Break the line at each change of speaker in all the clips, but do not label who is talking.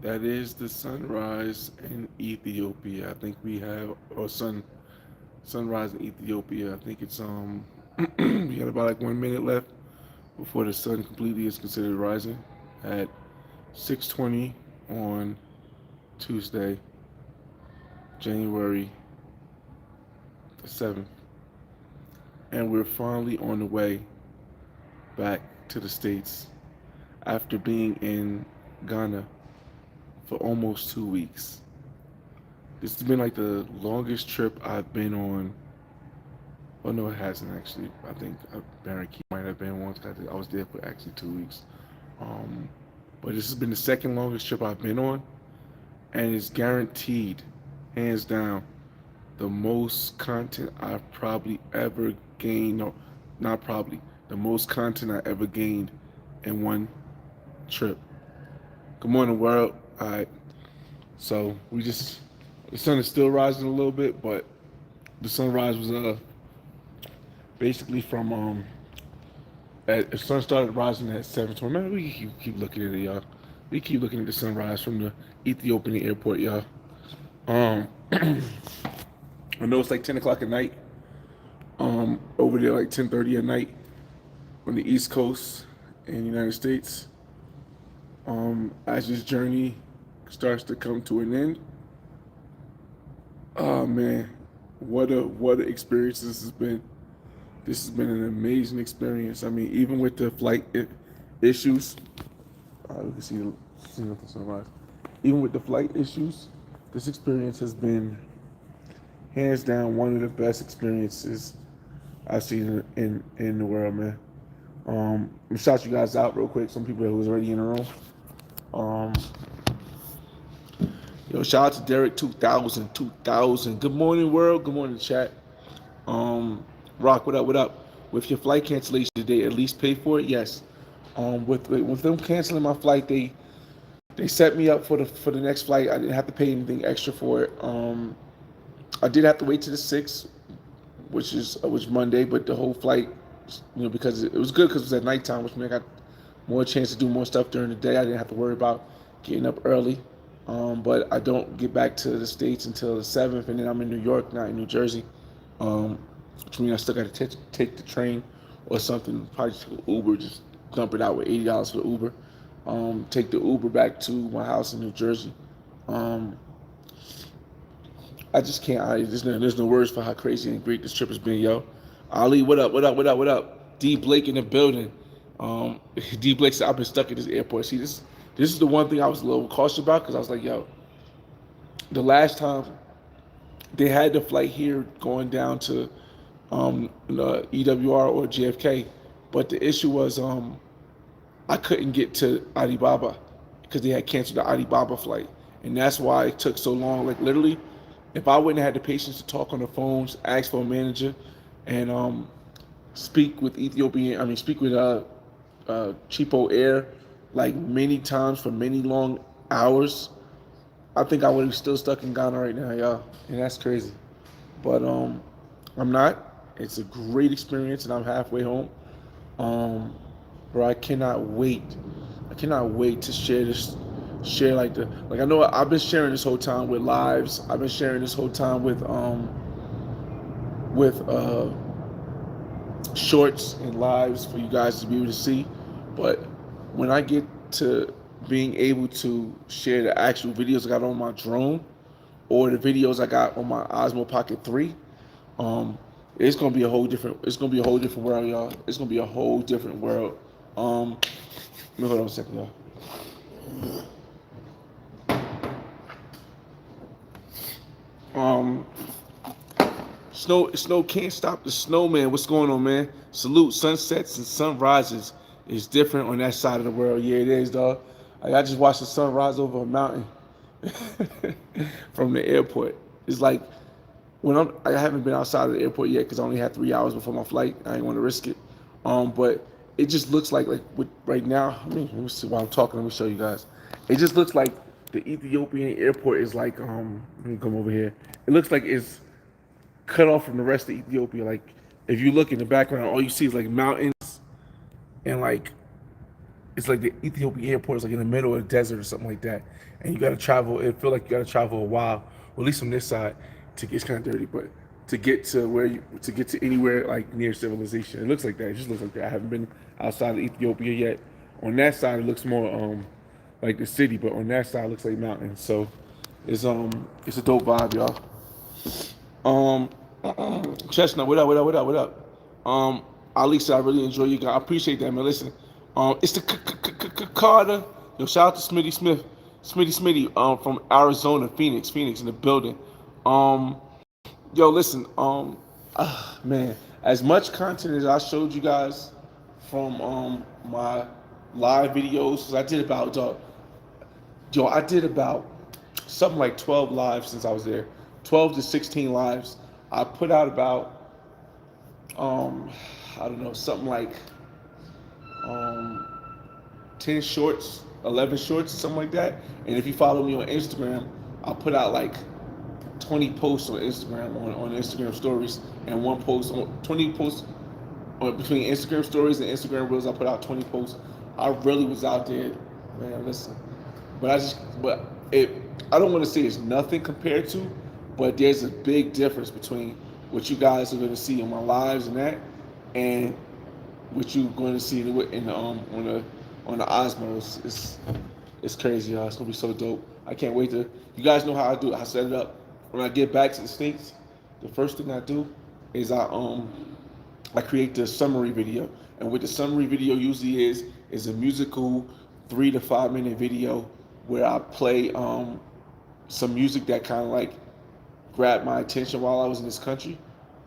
That is the sunrise in Ethiopia. I think we have or sunrise in Ethiopia. I think it's we got about like 1 minute left before the sun completely is considered rising at 6:20 on Tuesday, January the 7th, and we're finally on the way back to the States after being in Ghana for almost 2 weeks. This has been like the longest trip I've been on. Oh no, it hasn't actually. I think Barron Key might have been once. I was there for actually 2 weeks. Um, but this has been the second longest trip I've been on, and it's guaranteed, hands down, the most content I've probably ever gained. No, not probably. The most content I ever gained in one trip. Good morning, world. All right. So the sun is still rising a little bit, but the sunrise was basically from the sun started rising at 7:20. Man, we keep looking at it, y'all. We keep looking at the sunrise from the Ethiopian airport, y'all. I know it's like 10 o'clock at night. Over there like 10:30 at night on the East Coast in the United States. As this journey starts to come to an end, oh man, what a experience this has been. This has been an amazing experience. I mean, even with the flight issues, we can see the sunrise. Even with the flight issues, this experience has been hands down one of the best experiences I've seen in the world, man. Let me shout you guys out real quick. Some people who was already in the room. Um, Shout out to Derek 2000. Good morning, world. Good morning, chat. Um, Rock, what up? What up? With your flight cancellation, did they at least pay for it? Yes. With them canceling my flight, they set me up for the next flight. I didn't have to pay anything extra for it. I did have to wait to the 6th, which Monday, but the whole flight, because it was good because it was at nighttime, which meant I got more chance to do more stuff during the day. I didn't have to worry about getting up early. But I don't get back to the States until the 7th, and then I'm in New York, not in New Jersey, um, which means I still got to take the train or something, probably take an Uber, just dump it out with $80 for the Uber. Take the Uber back to my house in New Jersey. Um, I just can't. There's no words for how crazy and great this trip has been, yo. Ali, what up? What up? What up? What up? D Blake in the building. Um, D Blake said I've been stuck at this airport. See, this is the one thing I was a little cautious about because I was like, yo, the last time they had the flight here going down to the EWR or JFK, but the issue was I couldn't get to Alibaba because they had canceled the Alibaba flight, and that's why it took so long. Like literally, if I wouldn't have had the patience to talk on the phones, ask for a manager, and speak with Cheapo Air like many times for many long hours, I think I would have still stuck in Ghana right now, y'all, and that's crazy. But I'm not. It's a great experience, and I'm halfway home. Um, Bro, I cannot wait. I cannot wait to share like I know I've been sharing this whole time with lives. I've been sharing this whole time with shorts and lives for you guys to be able to see. But when I get to being able to share the actual videos I got on my drone or the videos I got on my Osmo Pocket 3, um, it's gonna be a whole different. It's gonna be a whole different world, y'all. It's gonna be a whole different world. Let me hold on a second, y'all. Um, Snow can't stop the snowman. What's going on, man? Salute. Sunsets and sunrises is different on that side of the world. Yeah, it is, dog. I just watched the sunrise over a mountain from the airport. It's like I haven't been outside of the airport yet because I only had 3 hours before my flight. I didn't want to risk it. But it just looks like with right now. Let me see while I'm talking. Let me show you guys. It just looks like the Ethiopian airport is like Let me come over here. It looks like it's cut off from the rest of Ethiopia. Like if you look in the background, all you see is like mountains and it's like the Ethiopia airport is like in the middle of the desert or something like that, and you got to travel. It feel like you got to travel a while, or at least on this side, to get, it's kind of dirty, but to get to where you to get to anywhere like near civilization. It looks like that. It just looks like that. I haven't been outside of Ethiopia yet. On that side, it looks more like the city, but on that side, it looks like mountains. So it's a dope vibe, y'all. Um, Chestnut, what up, what up, what up, what up? Ali said, I really enjoy you guys. I appreciate that, man. Listen, it's the Carter. Yo, shout out to Smitty, from Arizona, Phoenix in the building. Yo, listen, man, as much content as I showed you guys from my live videos, 'cause I did about, I did about something like 12 lives since I was there, 12 to 16 lives. I put out about, I don't know, something like um, 10 shorts, 11 shorts, something like that. And if you follow me on Instagram, I'll put out like 20 posts on Instagram, on Instagram stories, and one post on 20 posts between Instagram stories and Instagram reels. I put out 20 posts. I really was out there, man. Listen, but it. I don't want to say it's nothing compared to, but there's a big difference between what you guys are going to see on my lives and that, and what you're going to see in the on the Osmos. It's crazy, y'all. It's gonna be so dope. I can't wait to. You guys know how I do it. I set it up. When I get back to the States, the first thing I do is I create the summary video, and what the summary video usually is a musical 3 to 5 minute video where I play some music that kind of like grabbed my attention while I was in this country,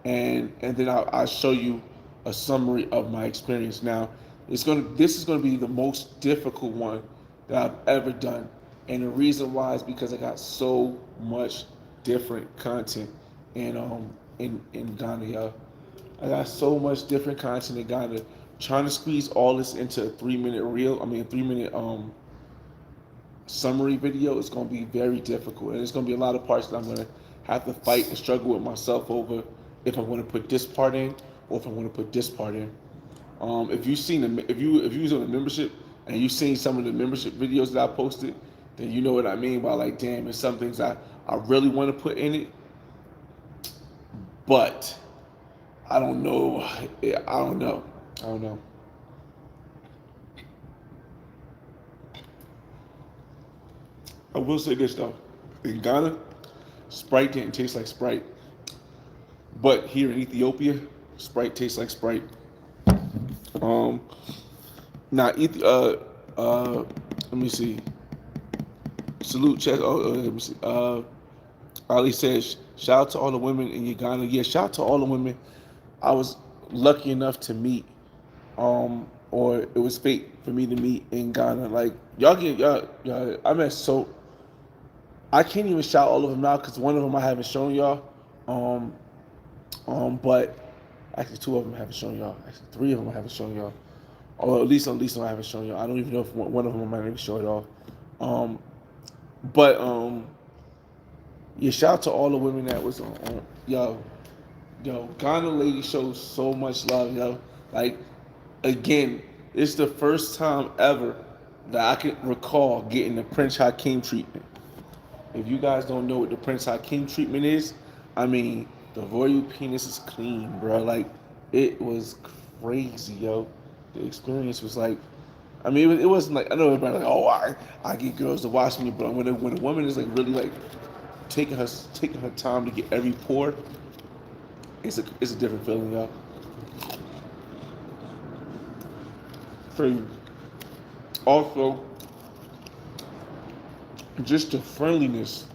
and then I show you a summary of my experience. Now, this is gonna be the most difficult one that I've ever done, and the reason why is because I got so much different content in Ghana, y'all. I got so much different content in Ghana. Trying to squeeze all this into a 3 minute reel, 3 minute summary video is going to be very difficult, and there's going to be a lot of parts that I'm going to have to fight and struggle with myself over if I'm going to put this part in or if I'm going to put this part in. If you've seen if you was on the membership and you've seen some of the membership videos that I posted, then you know what I mean by like, damn, there's some things I really want to put in it, but I don't know. I don't know. I will say this though, in Ghana, Sprite didn't taste like Sprite, but here in Ethiopia, Sprite tastes like Sprite. Now, let me see. Salute, chat. Let me see. Ali says, shout out to all the women in Uganda. Yeah, shout out to all the women I was lucky enough to meet, or it was fate for me to meet in Ghana. Like y'all, I met I can't even shout all of them out because one of them I haven't shown y'all, but actually two of them I haven't shown y'all. Actually, three of them I haven't shown y'all, or at least I haven't shown y'all. I don't even know if one of them I might even show it all. But yeah, shout out to all the women that was on yo, Ghana lady shows so much love, yo. Like, again, it's the first time ever that I can recall getting the Prince Hakeem treatment. If you guys don't know what the Prince Hakeem treatment is, I mean, the royal penis is clean, bro. Like, it was crazy, yo. The experience was like, I mean, it wasn't like, I know everybody like, oh, I get girls to watch me, but when a woman is like really like taking her time to get every pore, it's a different feeling, y'all. Crazy. Also, just the friendliness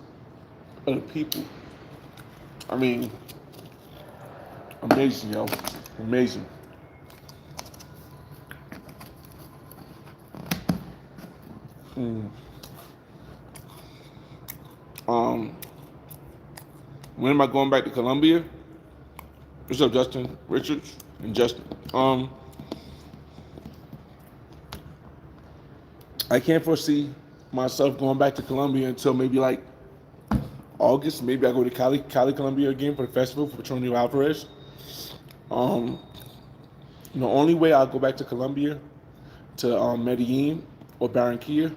of the people. I mean, amazing, yo. Amazing. When am I going back to Colombia? What's up, Justin, Richards, and Justin? I can't foresee myself going back to Colombia until maybe like August. Maybe I go to Cali, Colombia again for the festival for Petronio Alvarez. The only way I'll go back to Colombia to Medellin or Barranquilla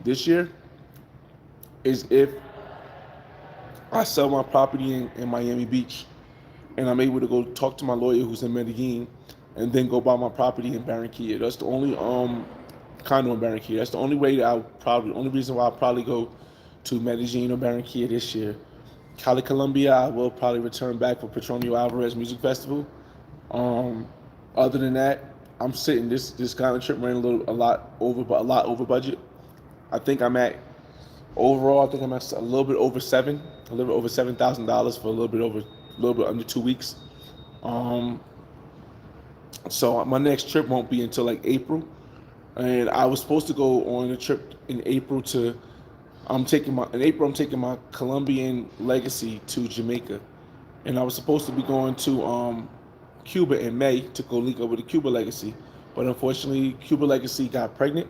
this year is if I sell my property in Miami Beach and I'm able to go talk to my lawyer who's in Medellin and then go buy my property in Barranquilla. That's the only condo in Barranquilla. That's the only way that only reason why I'll probably go to Medellin or Barranquilla this year. Cali, Colombia, I will probably return back for Petronio Alvarez Music Festival. Um, Other than that, I'm sitting this Ghana trip ran a lot over budget. I think I'm at overall. I think I'm at a little bit over $7,000 for a little bit under 2 weeks. Um, so my next trip won't be until like April, and I was supposed to go on a trip in April to. In April. I'm taking my Colombian legacy to Jamaica, and I was supposed to be going to Cuba in May to go link up with the Cuba legacy, but unfortunately, Cuba legacy got pregnant,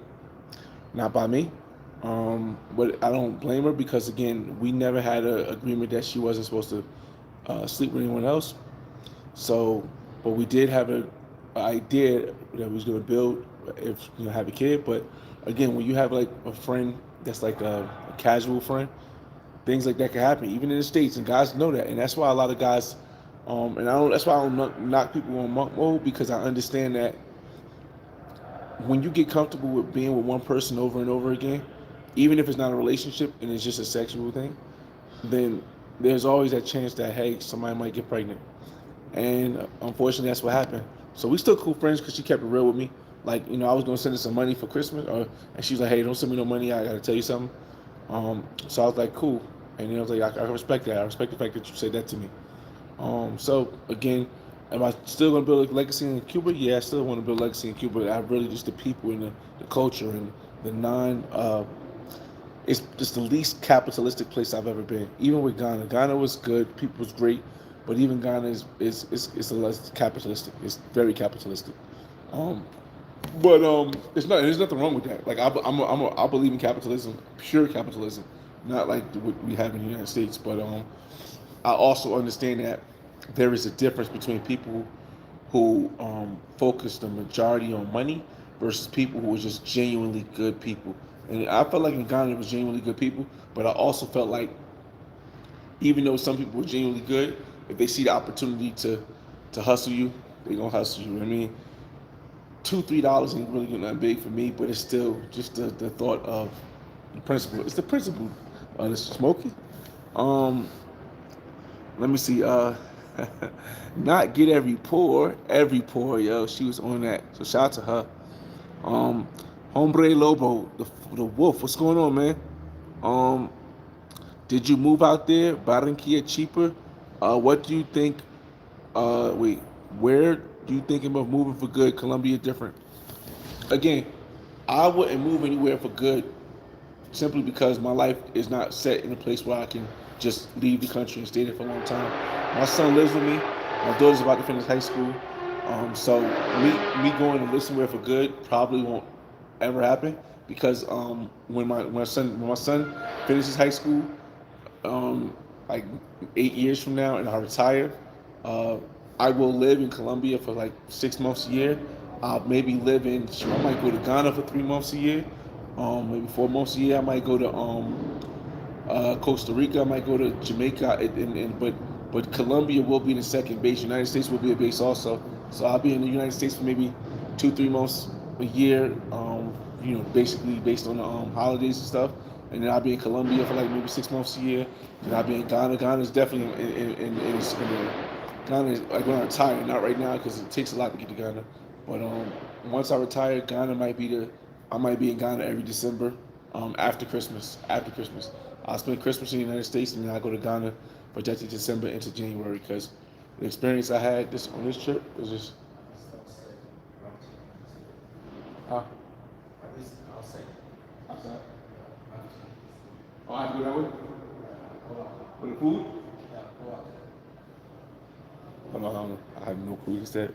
not by me. But I don't blame her because again, we never had an agreement that she wasn't supposed to sleep with anyone else. So, but we did have an idea that we was gonna build if have a kid. But again, when you have like a friend that's like a casual friend, things like that can happen, even in the States, and guys know that, and that's why a lot of guys, and I don't. That's why I don't knock people on monk mode because I understand that when you get comfortable with being with one person over and over again, even if it's not a relationship and it's just a sexual thing, then there's always that chance that hey, somebody might get pregnant. And unfortunately, that's what happened. So we still cool friends because she kept it real with me. Like I was gonna send her some money for Christmas, and she's like, "Hey, don't send me no money. I gotta tell you something." So I was like, "Cool," and I was like, "I respect that. I respect the fact that you said that to me." So again, am I still gonna build a legacy in Cuba? Yeah, I still want to build a legacy in Cuba. I really just the people and the culture and the non. It's just the least capitalistic place I've ever been. Even with Ghana, Ghana was good, people was great, but even Ghana is a less capitalistic. It's very capitalistic. Um, but it's not. There's nothing wrong with that. Like I believe in capitalism, pure capitalism, not like what we have in the United States. But I also understand that there is a difference between people who focus the majority on money versus people who are just genuinely good people. And I felt like in Ghana it was genuinely good people, but I also felt like even though some people were genuinely good, if they see the opportunity to hustle you, they gonna hustle you. I mean, $2-3 ain't really nothing big for me, but it's still just the thought of the principle. It's the principle of the smoking. Um, Let me see. Not get every poor, yo. She was on that. So shout out to her. Um, Hombre Lobo, the wolf. What's going on, man? Um, did you move out there? Barranquilla cheaper? What do you think? Wait, where do you think about moving for good? Colombia different. Again, I wouldn't move anywhere for good simply because my life is not set in a place where I can just leave the country and stay there for a long time. My son lives with me. My daughter's about to finish high school. So me going to live somewhere for good probably won't ever happen because when my son finishes high school, like 8 years from now, and I retire, uh, I will live in Colombia for like 6 months a year. I'll maybe live in. I might go to Ghana for 3 months a year. Maybe 4 months a year. I might go to Costa Rica. I might go to Jamaica. But Colombia will be the second base. United States will be a base also. So I'll be in the United States for maybe 2-3 months a year. Basically based on the holidays and stuff. And then I'll be in Colombia for like maybe 6 months a year. Then I'll be in Ghana. Ghana is definitely Ghana is like when I retire, not right now because it takes a lot to get to Ghana. But once I retire, I might be in Ghana every December. After Christmas. I'll spend Christmas in the United States and then I go to Ghana for Detty December into January because the experience I had on this trip was just. Huh? Oh, I have to go that way? For the food? Hold on. I have no food instead.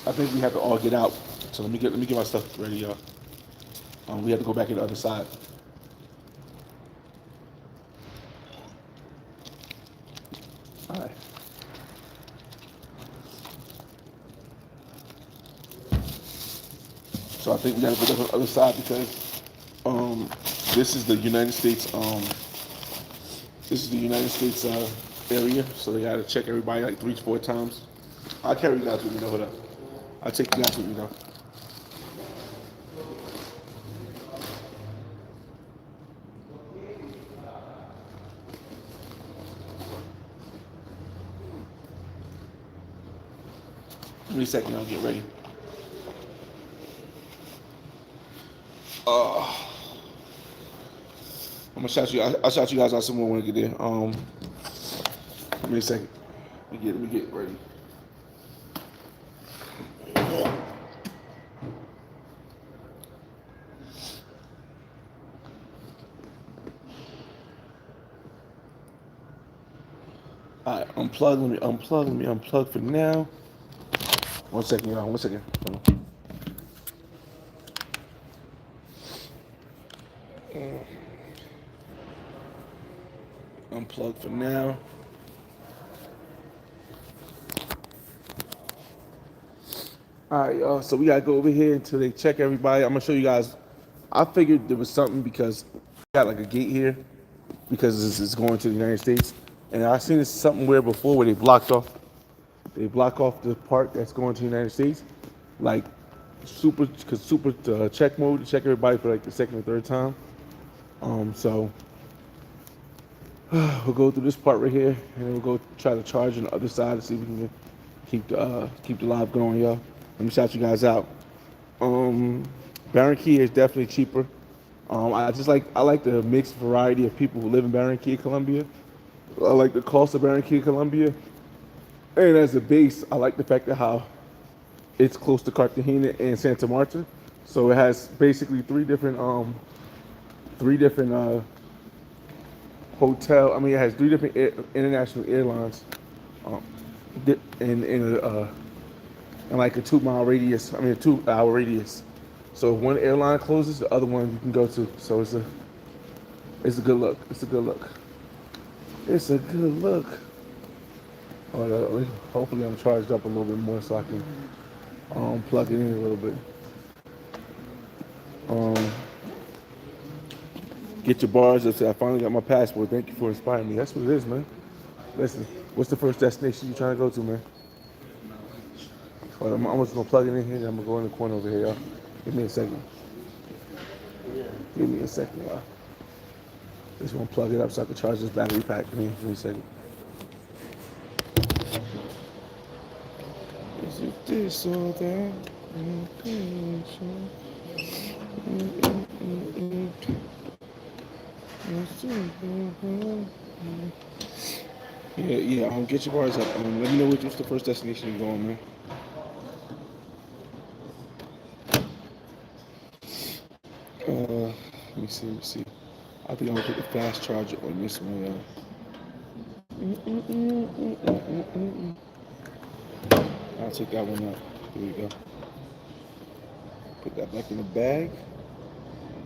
I think we have to all get out. So let me get my stuff ready, y'all. We have to go back to the other side. All right. So I think we gotta put that on the other side because um, this is the United States. This is the United States area, so they gotta check everybody like 3 to 4 times. I'll carry you guys with me though. Hold up. I'll take you guys with me though. Give me a second. I'll get ready. Uh, I'm gonna shout you. I'll shout you guys out some more when I get there. Give me a second. Let me get ready. All right, unplug. Let me unplug. Let me unplug for now. 1 second, y'all. 1 second. Unplug for now. All right, y'all. So we gotta go over here until they check everybody. I'm gonna show you guys. I figured there was something because we got like a gate here because this is going to the United States, and I seen this something where before where they blocked off. They block off the part that's going to the United States, like super check mode to check everybody for like the second or third time. So we'll go through this part right here, and then we'll go try to charge on the other side to see if we can keep the live going, y'all. Let me shout you guys out. Barranquilla is definitely cheaper. I like the mixed variety of people who live in Barranquilla, Colombia. I like the cost of Barranquilla, Colombia, and as a base, I like the fact that how it's close to Cartagena and Santa Marta, so it has basically three different hotel. I mean, it has three different international airlines, um, in like a 2 mile radius. I mean, a 2 hour radius. So if one airline closes, the other one you can go to. So it's a good look. It's a good look. It's a good look. Hopefully I'm charged up a little bit more so I can plug it in a little bit. Get your bars up. Say I finally got my passport. Thank you for inspiring me. That's what it is, man. Listen, what's the first destination you trying to go to, man? Well, I'm just gonna plug it in here. And I'm gonna go in the corner over here, y'all. Give me a second. Give me a second, y'all. Just gonna plug it up so I can charge this battery pack. Give me a second. Is it this or that? Yeah. Get your bars up. Let me know what's the first destination you're going, man. Let me see. I think I'm gonna put the fast charger on this one, y'all. I'll take that one out. Here we go. Put that back in the bag.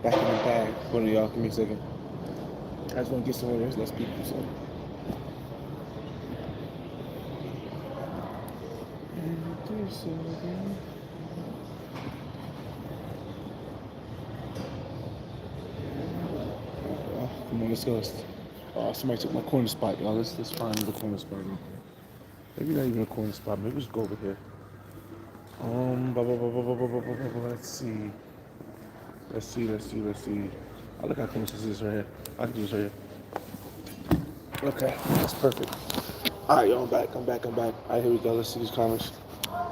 Back in the bag. Hold on, y'all. Give me a second. I just want to get some of those. Let's people. So. Come on, let's go. Somebody took my corner spot, y'all. Let's find the corner spot. Maybe not even a corner spot. Maybe just go over here. Let's see. I look how close this is right here. I can do this right here. Okay, that's perfect. All right, y'all, I'm back. All right, here we go. Let's see these comments.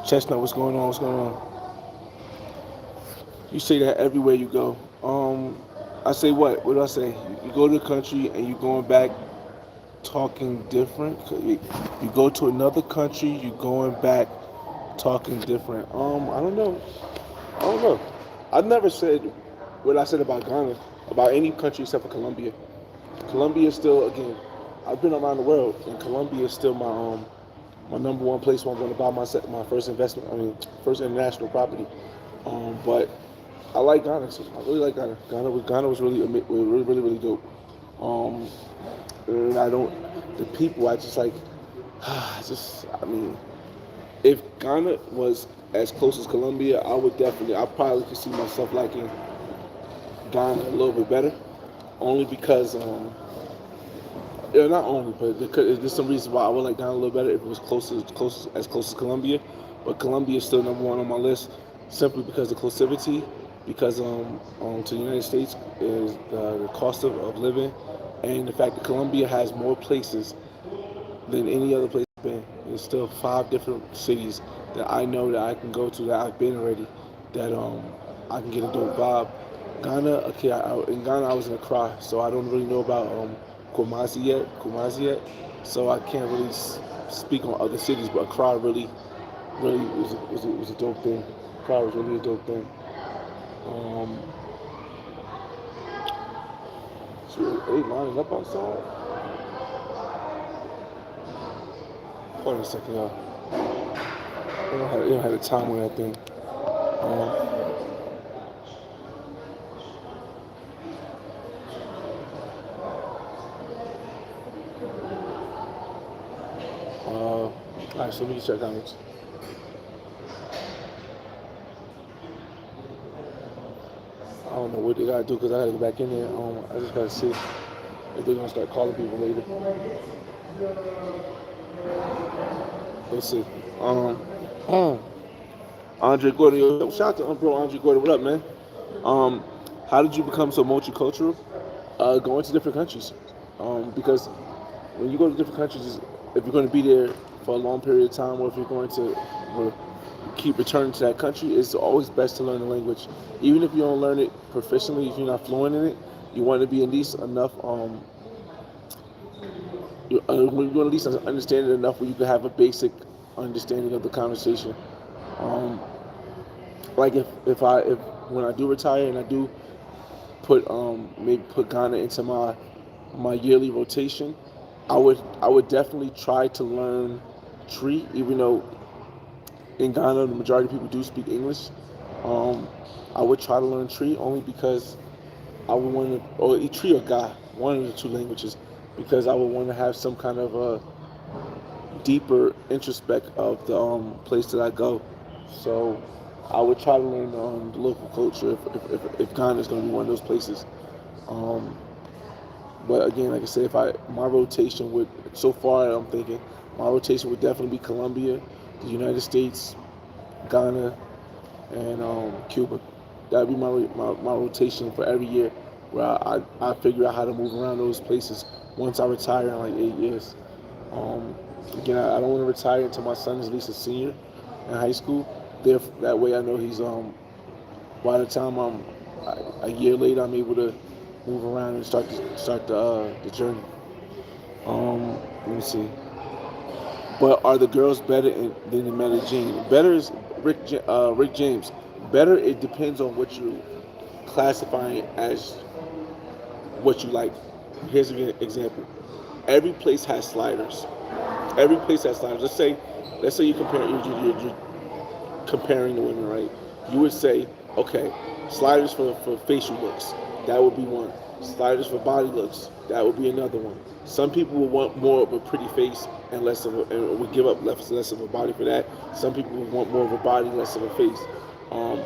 Chestnut, what's going on? You say that everywhere you go. I say what? What do I say? You go to the country and you're going back talking different. You go to another country, you're going back talking different. I don't know. I've never said what I said about Ghana, about any country except for Colombia. Colombia is still, again, I've been around the world, and Colombia is still my number one place where I'm going to buy my first investment. I mean, first international property. But I like Ghana. So I really like Ghana. Ghana was really dope. And the people I just like. I mean, if Ghana was as close as Colombia, I probably could see myself liking Ghana a little bit better, only because yeah, not only, but there's some reasons why I would like Ghana a little better if it was close as Colombia, but Colombia is still number one on my list simply because of closivity, because to the United States is the cost of living, and the fact that Colombia has more places than any other place I've been. There's still 5 different cities that I know that I can go to that I've been already, that I can get a dope vibe. Ghana, okay, in Ghana I was in Accra, so I don't really know about Kumasi yet, so I can't really speak on other cities. But Accra really was a dope thing. Accra was really a dope thing. Um, so are they lining up outside? Hold on a second, y'all. They don't have a time on that thing. Um, all right, so let me check comments. I don't know what they gotta do because I gotta go back in there. I just gotta see if they're gonna start calling people later. Let's see. Um, um, Andre Gordon, shout out to bro Andre Gordon. What up, man? Um, how did you become so multicultural? Going to different countries, because when you go to different countries, if you're going to be there for a long period of time, or if you're going to keep returning to that country, it's always best to learn the language. Even if you don't learn it proficiently, if you're not fluent in it, you want to be at least enough. You want to at least understand it enough where you can have a basic understanding of the conversation. Um, like if when I do retire and I do maybe put Ghana into my yearly rotation, I would definitely try to learn Tree, even though in Ghana the majority of people do speak English. Um, I would try to learn Tree only because I would want to, or Tree or Ga, one of the two languages, because I would want to have some kind of a deeper introspect of the place that I go. So I would try to learn the local culture if Ghana is going to be one of those places. Um, but again, like I said, if my rotation would, so far I'm thinking my rotation would definitely be Colombia, the United States, Ghana, and Cuba. That would be my rotation for every year, where I figure out how to move around those places once I retire in like 8 years. Um, Again, I don't want to retire until my son is at least a senior in high school. That way I know he's by the time I'm a year later, I'm able to move around and start the journey. Let me see. But are the girls better than the Medellin? Better is Rick James. Better, it depends on what you're classifying as what you like. Here's an example. Every place has sliders. Every place has sliders. Let's say you're comparing the women, right? You would say, okay, sliders for facial looks, that would be one. Sliders for body looks, that would be another one. Some people will want more of a pretty face and would give up less of a body for that. Some people would want more of a body, less of a face. Um,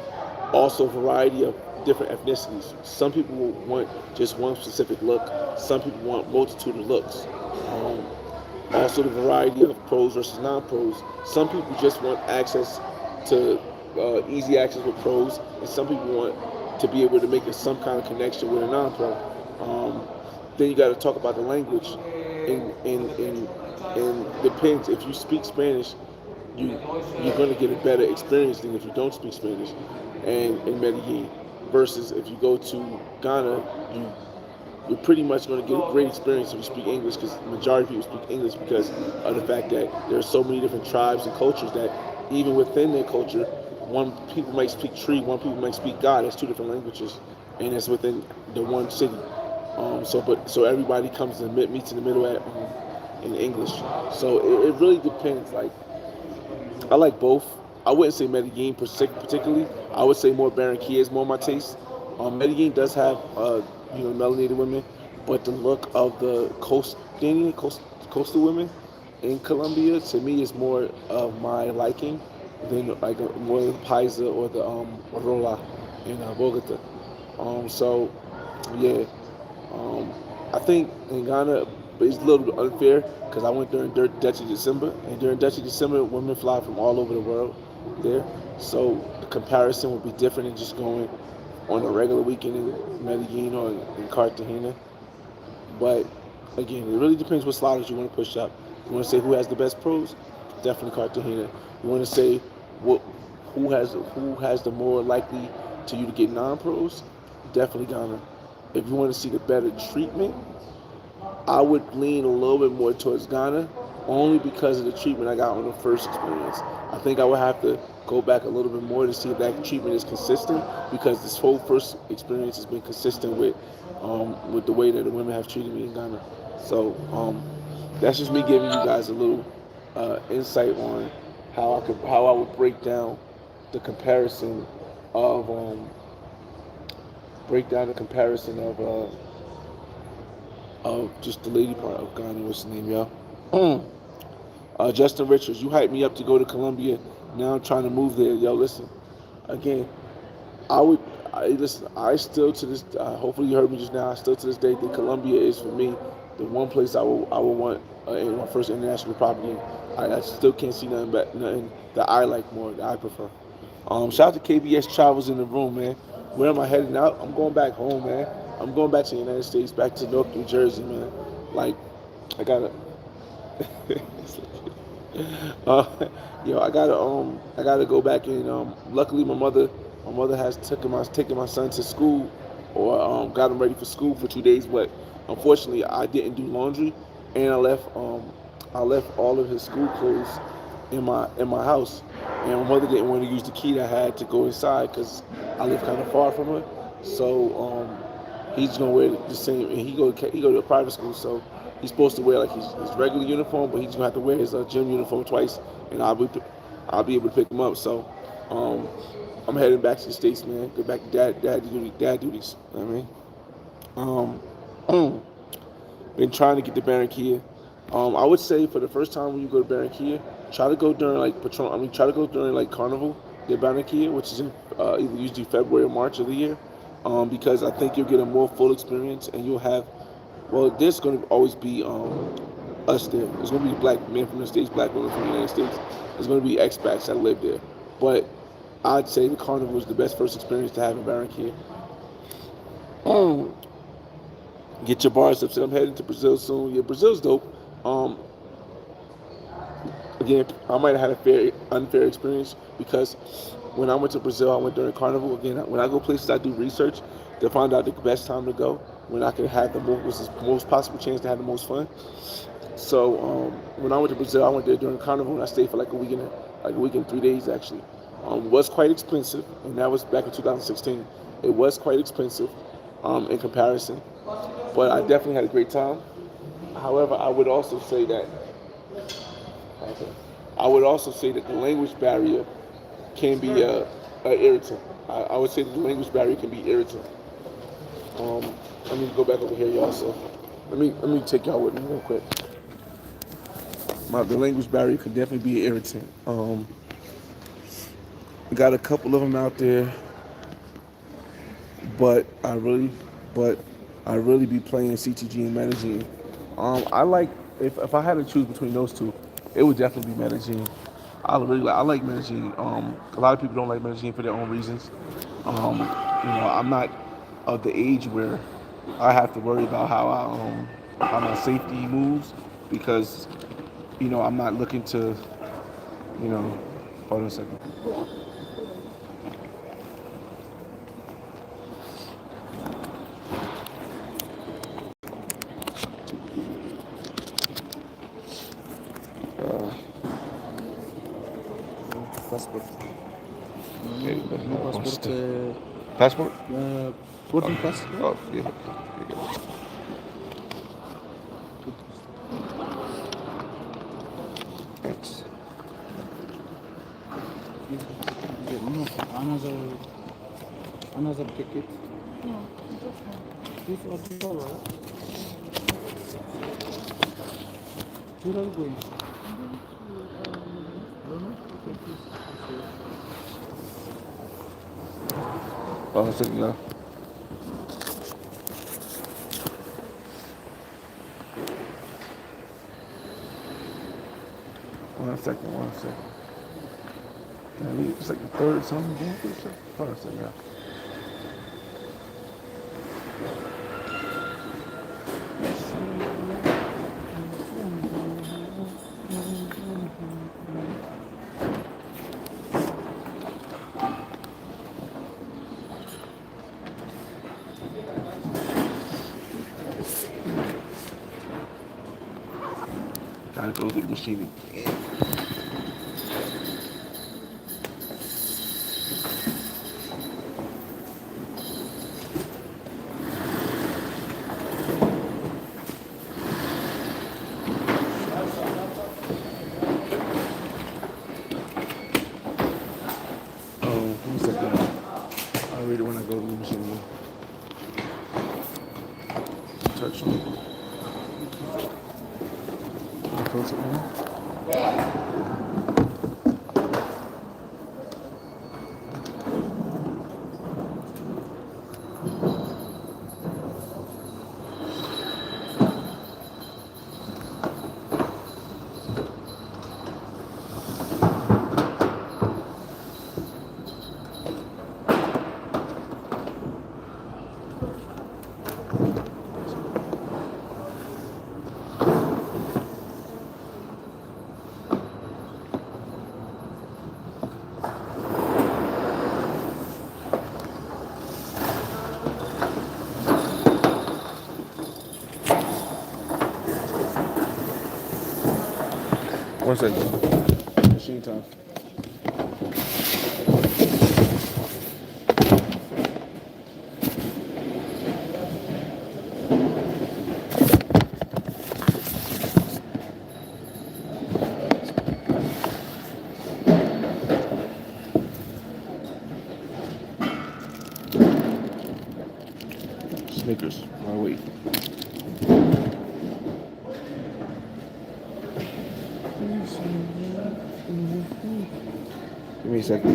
Also, variety of different ethnicities. Some people will want just one specific look. Some people want multitude of looks. Um, Also, the variety of pros versus non-pros. Some people just want access to easy access with pros, and some people want to be able to make some kind of connection with a non-pro. Then you got to talk about the language, and depends. If you speak Spanish, you you're going to get a better experience than if you don't speak Spanish, and in Medellin. Versus if you go to Ghana, you you're pretty much going to get a great experience if you speak English, because the majority of people speak English because of the fact that there are so many different tribes and cultures that even within their culture, one people might speak Tree, one people might speak God. That's two different languages, and it's within the one city. So everybody comes and meets in the middle in English. So it really depends. Like I like both. I wouldn't say Medellin particularly. I would say more Barranquilla is more my taste. Medellin does have melanated women, but the look of the coastal women in Colombia to me is more of my liking. than like more the Paisa or the Rola in Bogota. So yeah, um, I think in Ghana it's a little bit unfair because I went during Detty December, and during Detty December, women fly from all over the world there. So the comparison would be different than just going on a regular weekend in Medellin or in Cartagena. But again, it really depends what sliders you want to push up. You want to say who has the best pros? Definitely Cartagena. You want to say what who has the more likely to you to get non-pros? Definitely Ghana. If you want to see the better treatment, I would lean a little bit more towards Ghana, only because of the treatment I got on the first experience. I think I would have to go back a little bit more to see if that treatment is consistent, because this whole first experience has been consistent with the way that the women have treated me in Ghana. So that's just me giving you guys a little insight on how I would the comparison of break down the comparison of just the lady part of Ghana. What's the name, y'all? Justin Richards, you hyped me up to go to Colombia. Now I'm trying to move there. Yo, listen, again, I would, listen, I still to this, hopefully you heard me just now, I still to this day think Colombia is for me the one place I would want in my first international property. I still can't see nothing that I like more, that I prefer. Shout out to KBS Travels in the room, man. Where am I heading out? I'm going back home, man. I'm going back to the United States, back to Newark, New Jersey, man. Like, I gotta. uh, I gotta go back and luckily my mother has taken my son to school, or got him ready for school for 2 days. But unfortunately, I didn't do laundry, and I left all of his school clothes in my house, and my mother didn't want to use the key that I had to go inside because I live kind of far from her. So he's gonna wear the same, and he go to a private school, so he's supposed to wear like his regular uniform, but he's gonna have to wear his gym uniform twice, and I'll be able to pick him up. So um, I'm heading back to the states, man. Go back to dad duties. You know what I mean, been trying to get to Barranquilla. I would say for the first time when you go to Barranquilla, try to go during like try to go during like Carnival de Barranquilla, which is in either usually February or March of the year, because I think you'll get a more full experience, and you'll have, well, there's going to always be us there. There's going to be black men from the States, black women from the United States. There's going to be expats that live there. But I'd say the Carnival is the best first experience to have in Barranquilla. Get your bars up. So I'm heading to Brazil soon. Yeah, Brazil's dope. Um, Again, I might have had a unfair experience because when I went to Brazil, I went during Carnival. Again, when I go places, I do research to find out the best time to go, when I can have the most possible chance to have the most fun. So when I went to Brazil, I went there during Carnival, and I stayed for like a week and 3 days actually. Was quite expensive, and that was back in 2016. It was quite expensive in comparison, but I definitely had a great time. However, I would also say that the language barrier can be a irritant. I would say that the language barrier can be irritant. Um, Let me go back over here, y'all. So let me take y'all with me real quick. The language barrier could definitely be an irritant. We got a couple of them out there, but I really be playing CTG and Medellin. I like, if I had to choose between those two, it would definitely be Medellin. I like Medellin. A lot of people don't like Medellin for their own reasons. I'm not of the age where I have to worry about how my safety moves, because I'm not looking to you know hold on a second. Uh,
Passport.
okay,
No passport.
passport.
Boarding pass. Yeah.
Oh yeah. Here you go. Thanks.
No, another ticket. This or this all right? Where are you going? I don't know. Okay, please.
Oh, a second, y'all. One second, one second. I need it's like the third something going through stuff. Hold on a second, y'all. Gotta go to the machine again. Oh, one second. I'll read it when I go to the machine again. Touch on it. Close it now. One second. Machine time. Snickers. I'll wait. Give me a second.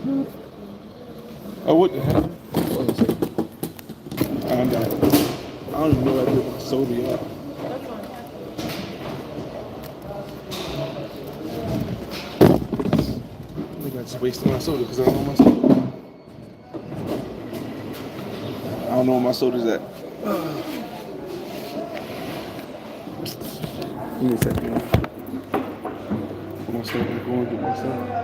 Oh, what the hell?
Hold on a second.
I'm not. I don't even know what I did with my soda, y'all. I think I just wasted my soda because I don't know my soda. I don't know where my soda's at. Give me a second, y'all. I'm gonna start going and get my soda.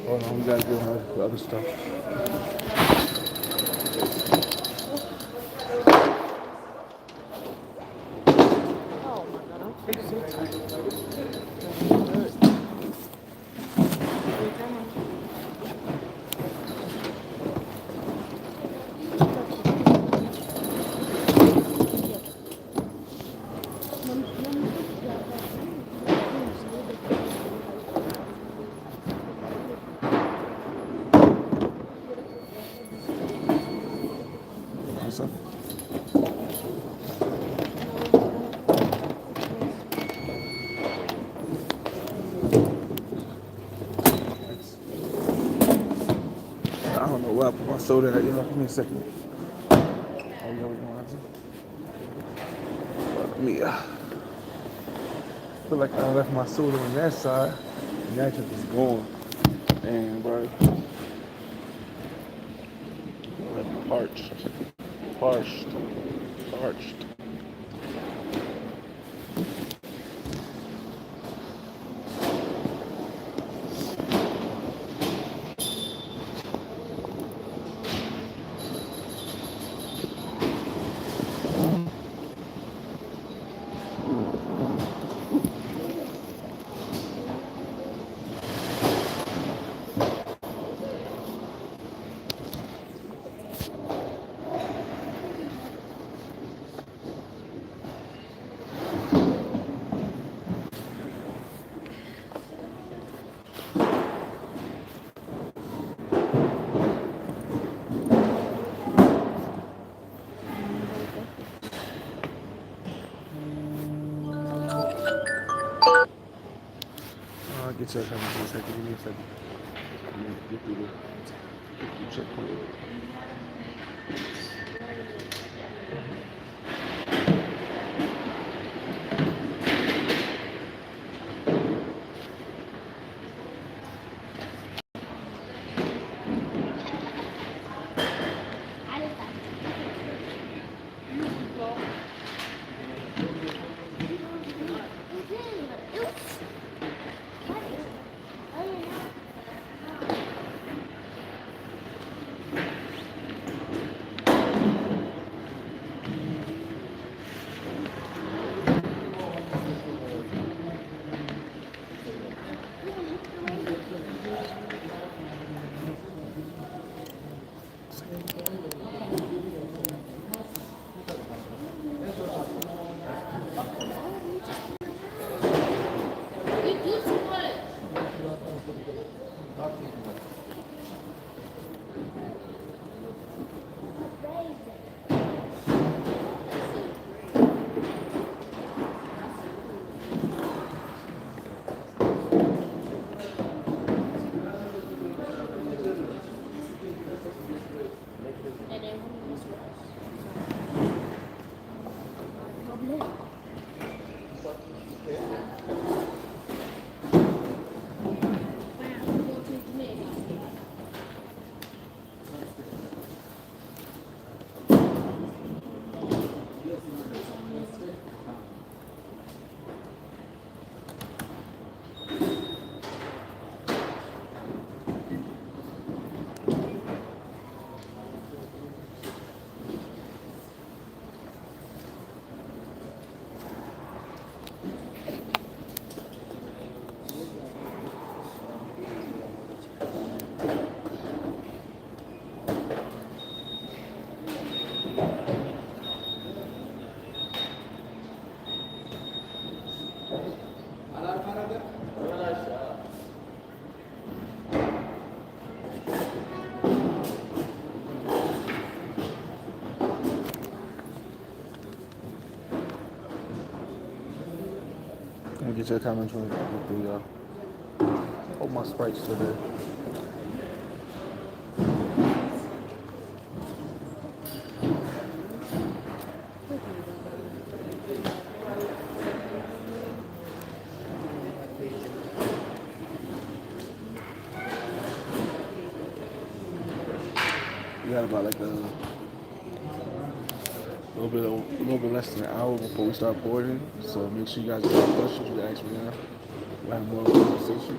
Hold on, we gotta go have the other stuff.
Oh my god, I'm so tired.
What's up? I don't know where I put my soda at, y'all. Give me a second. Oh, yeah, we gonna have to. Let me, feel like I left my soda on that side, and that just is gone. And, bro, parched. Parched. Parched. I'll get you a second. Give me a second. Let me get through the checkpoint. get your comments with the oh my Sprite's still there. We got about like a little bit less than an hour before we start boarding. So make sure you guys have questions you can ask me now. We'll have more conversation.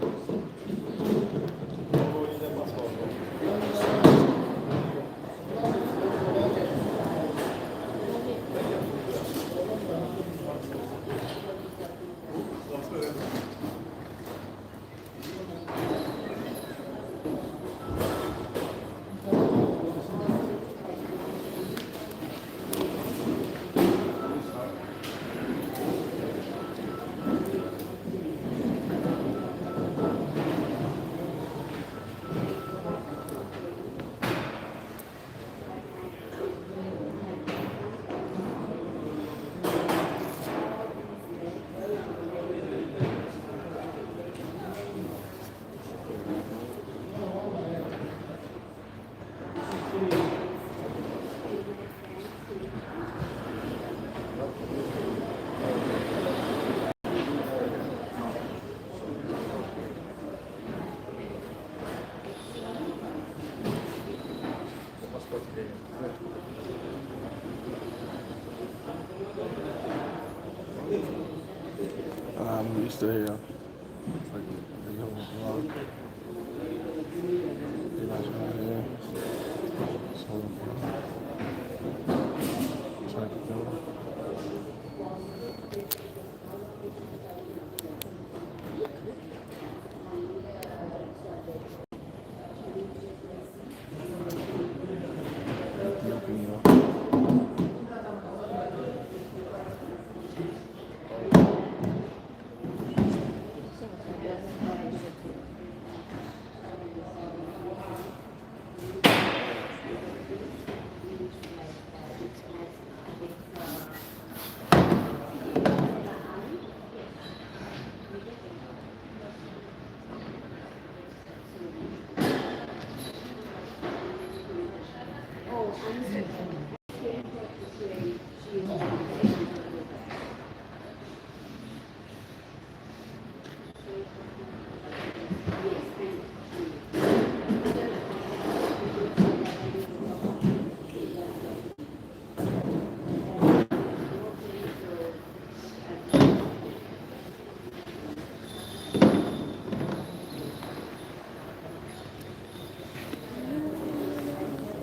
We still here. It's like the whole vlog. You guys are here. So, try to go.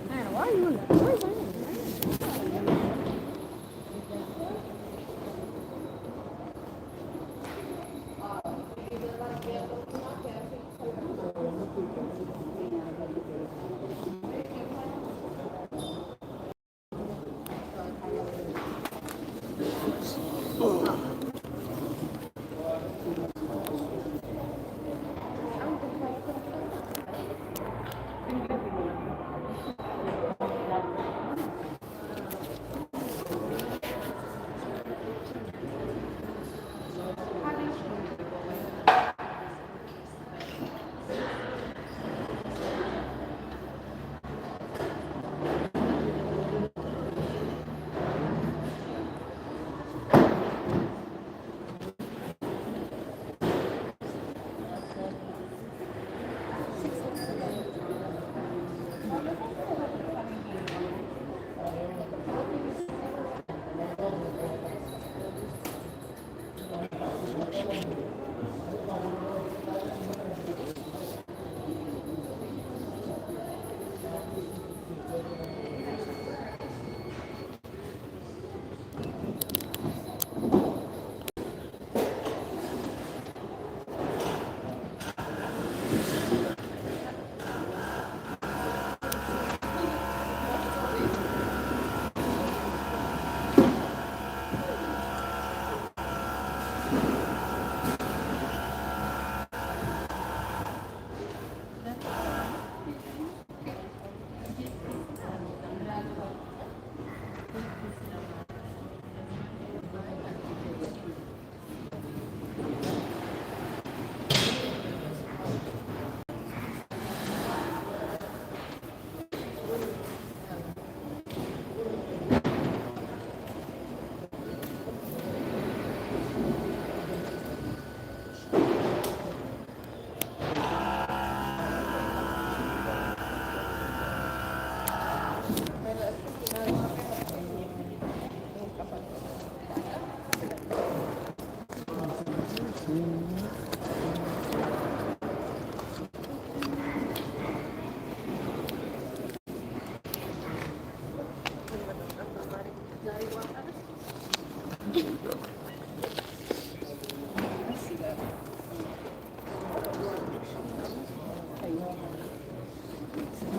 Man, why are you in there? Where's that?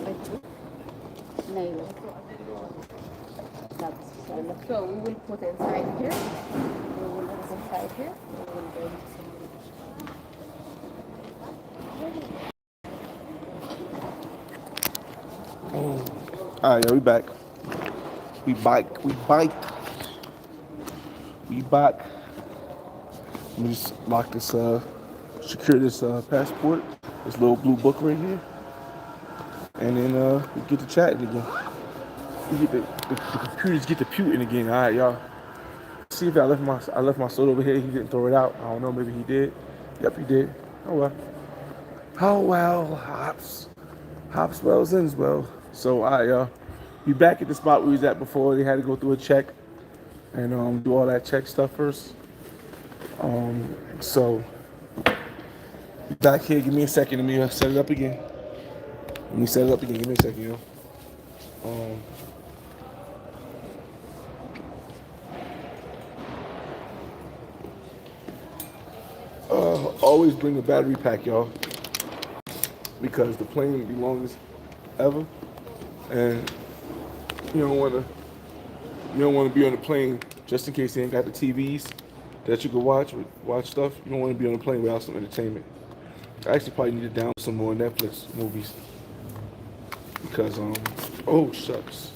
by two. Nail. That's so we will put inside here. We will put inside here. We will bring some.
Oh. All right, yeah, we back. We bike. We bike. We back. Let me just lock this, secure this passport, this little blue book right here, and then we get to chatting again. We get the computers get to puting again. All right, y'all. See if I left my soda over here. He didn't throw it out. I don't know. Maybe he did. Yep, he did. Oh well. Oh well. Hops well, ends well. So all right, y'all. We back at the spot we was at before. They had to go through a check and do all that check stuff first. So back here. Give me a second. Let me set it up again. Let me set it up again. Give me a second, yo. Um, always bring a battery pack, y'all, because the plane will be longest ever, and you don't want to be on the plane just in case they ain't got the TVs that you can watch stuff. You don't want to be on the plane without some entertainment. I actually probably need to download some more Netflix movies because oh shucks.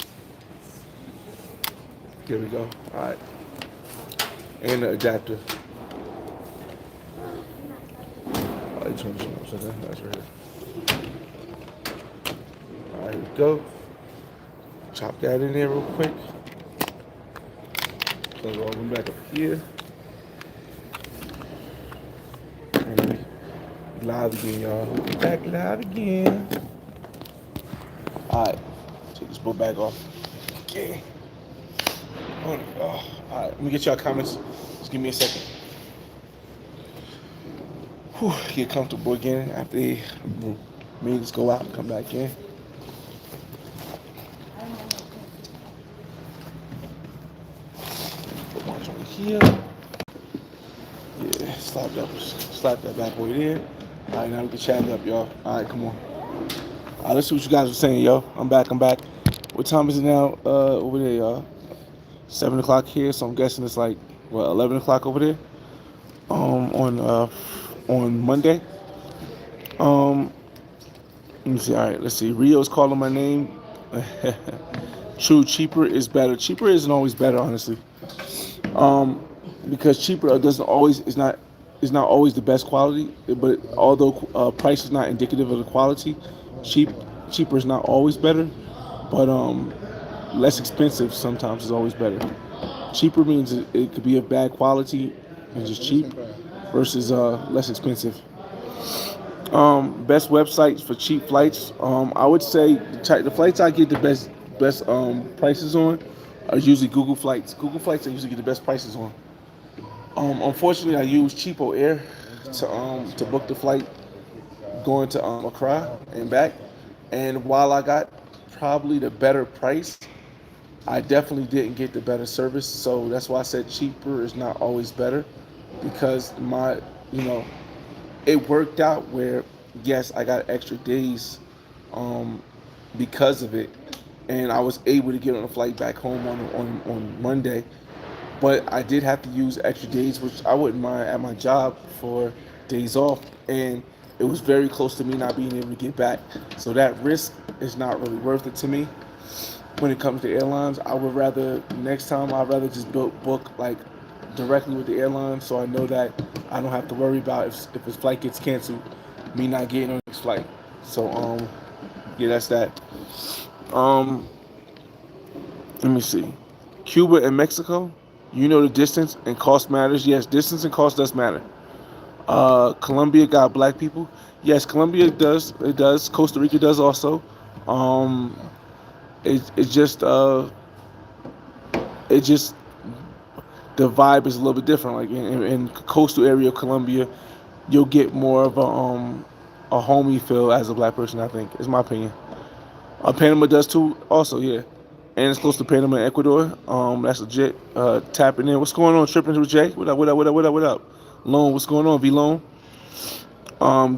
Here we go. All right, and the adapter. Oh, you turn this on upside down. That's right here. All right, here we go. Chop that in there real quick. So we're all back up here. And we live again, y'all. We back live again. All right, take this book back off. Okay. All right, let me get y'all comments. Just give me a second. Whew, get comfortable again after they made us go out and come back in. Put one over here. Yeah, slap that bad boy there. All right, now we can chat it up, y'all. All right, come on. All right, let's see what you guys are saying, yo. I'm back. What time is it now? Over there, y'all. 7 o'clock here, so I'm guessing it's like 11 o'clock over there. On Monday. Let me see. All right, let's see. Rio's calling my name. True, cheaper is better. Cheaper isn't always better, honestly. Because cheaper doesn't always is not always the best quality. But although price is not indicative of the quality, cheaper is not always better. But less expensive sometimes is always better. Cheaper means it could be of bad quality and just cheap versus less expensive. Best websites for cheap flights. I would say the flights I get the best prices on are usually Google Flights. Google Flights I usually get the best prices on. Unfortunately, I use Cheapo Air to book the flight going to Accra and back. And while I got probably the better price, I definitely didn't get the better service. So that's why I said cheaper is not always better, because it worked out where, yes, I got extra days because of it, and I was able to get on a flight back home on Monday. But I did have to use extra days, which I wouldn't mind at my job for days off, and it was very close to me not being able to get back. So that risk is not really worth it to me. When it comes to airlines, next time I'd rather just book like directly with the airline, so I know that I don't have to worry about if his flight gets canceled, me not getting on the next flight. So yeah, that's that. Um, Let me see. Cuba and Mexico. You know the distance and cost matters. Yes, distance and cost does matter. Colombia got black people. Yes, Colombia does. It does. Costa Rica does also. Um, it just the vibe is a little bit different. Like in coastal area of Colombia, you'll get more of a homey feel as a black person. I think is my opinion. Panama does too. Also, yeah, and it's close to Panama and Ecuador. That's legit. Tapping in. What's going on? Tripping with Jay. What up? What up? What up? What up? What up? Lone. What's going on? V Lone.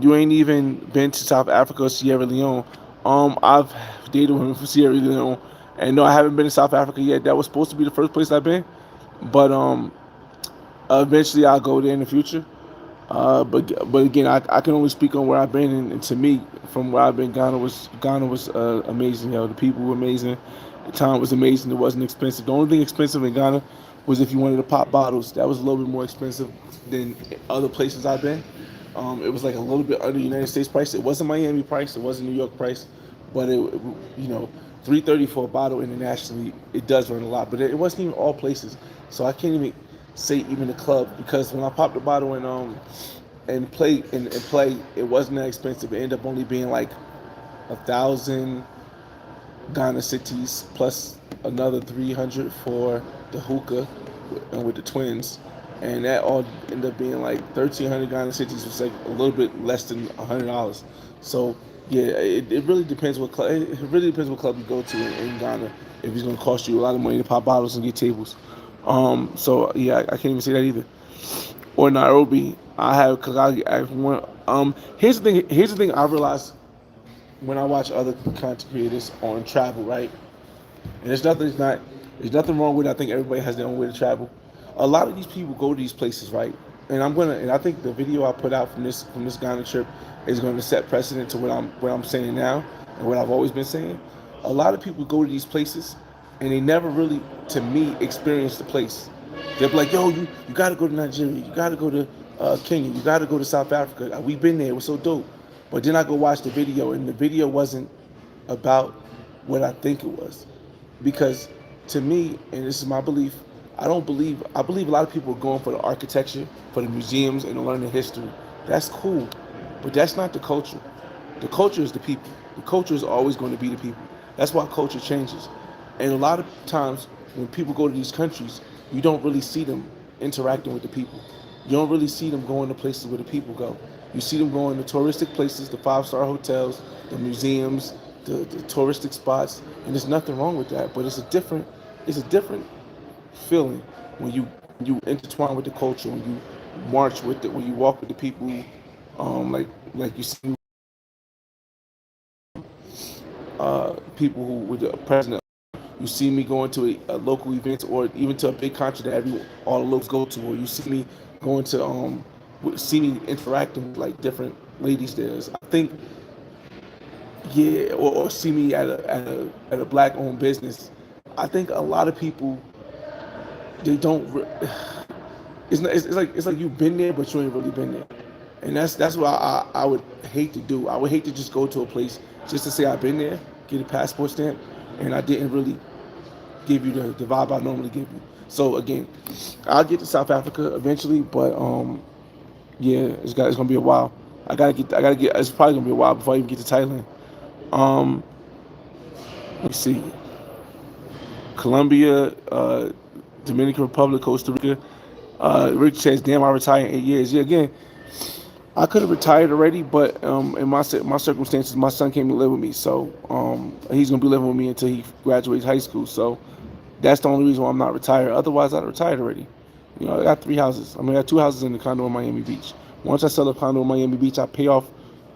You ain't even been to South Africa or Sierra Leone. I've dated women from Sierra Leone, and no, I haven't been to South Africa yet. That was supposed to be the first place I've been, but eventually I'll go there in the future. But again, I can only speak on where I've been, and to me, from where I've been, Ghana was amazing. The people were amazing, the time was amazing. It wasn't expensive. The only thing expensive in Ghana was if you wanted to pop bottles. That was a little bit more expensive than other places I've been. It was like a little bit under United States price. It wasn't Miami price. It wasn't New York price, but you know, $3.30 for a bottle internationally, it does run a lot. But it wasn't even all places, so I can't even say even the club because when I popped the bottle and play, it wasn't that expensive. It ended up only being like 1,000 Ghana cities plus another 300 for the hookah with the twins, and that all ended up being like 1,300 Ghana cities, which is like a little bit less than $100. So yeah, it really depends what club. It really depends what club you go to in Ghana. If it's gonna cost you a lot of money to pop bottles and get tables. So yeah, I can't even say that either. Or Nairobi, I have because I want. Here's the thing. Here's the thing. I realized when I watch other content creators on travel, right? And there's nothing wrong with it. I think everybody has their own way to travel. A lot of these people go to these places, right? And I think the video I put out from this Ghana trip is going to set precedent to what I'm saying now and what I've always been saying. A lot of people go to these places and they never really, to me, experience the place. They're like, yo, you got to go to Nigeria, you got to go to Kenya, you got to go to South Africa. We've been there, it was so dope. But then I go watch the video, and the video wasn't about what I think it was. Because to me, and this is my belief, I believe a lot of people are going for the architecture, for the museums, and to learn the history. That's cool, but that's not the culture. The culture is the people. The culture is always going to be the people. That's why culture changes. And a lot of times when people go to these countries, you don't really see them interacting with the people. You don't really see them going to places where the people go. You see them going to touristic places, the five-star hotels, the museums, the touristic spots, and there's nothing wrong with that. But it's a different feeling when you intertwine with the culture, when you march with it, when you walk with the people, like you see people who with the president. You see me going to a local event or even to a big concert that all the locals go to, or you see me going to see me interacting with like different ladies there. I think yeah, or see me at a black owned business. I think a lot of people they don't. It's like you've been there, but you ain't really been there, and that's what I would hate to do. I would hate to just go to a place just to say I've been there, get a passport stamp, and I didn't really give you the vibe I normally give you. So again, I'll get to South Africa eventually, but yeah, it's gonna be a while. I gotta get. It's probably gonna be a while before I even get to Thailand. Um, let me see. Colombia, Dominican Republic, Costa Rica. Rick says, "Damn, I retired in 8 years." Yeah, again, I could have retired already, but in my circumstances, my son came to live with me, so he's gonna be living with me until he graduates high school. So that's the only reason why I'm not retired. Otherwise, I'd retired already. I got 3 houses. I mean, I got 2 houses in the condo in Miami Beach. Once I sell the condo in Miami Beach, I pay off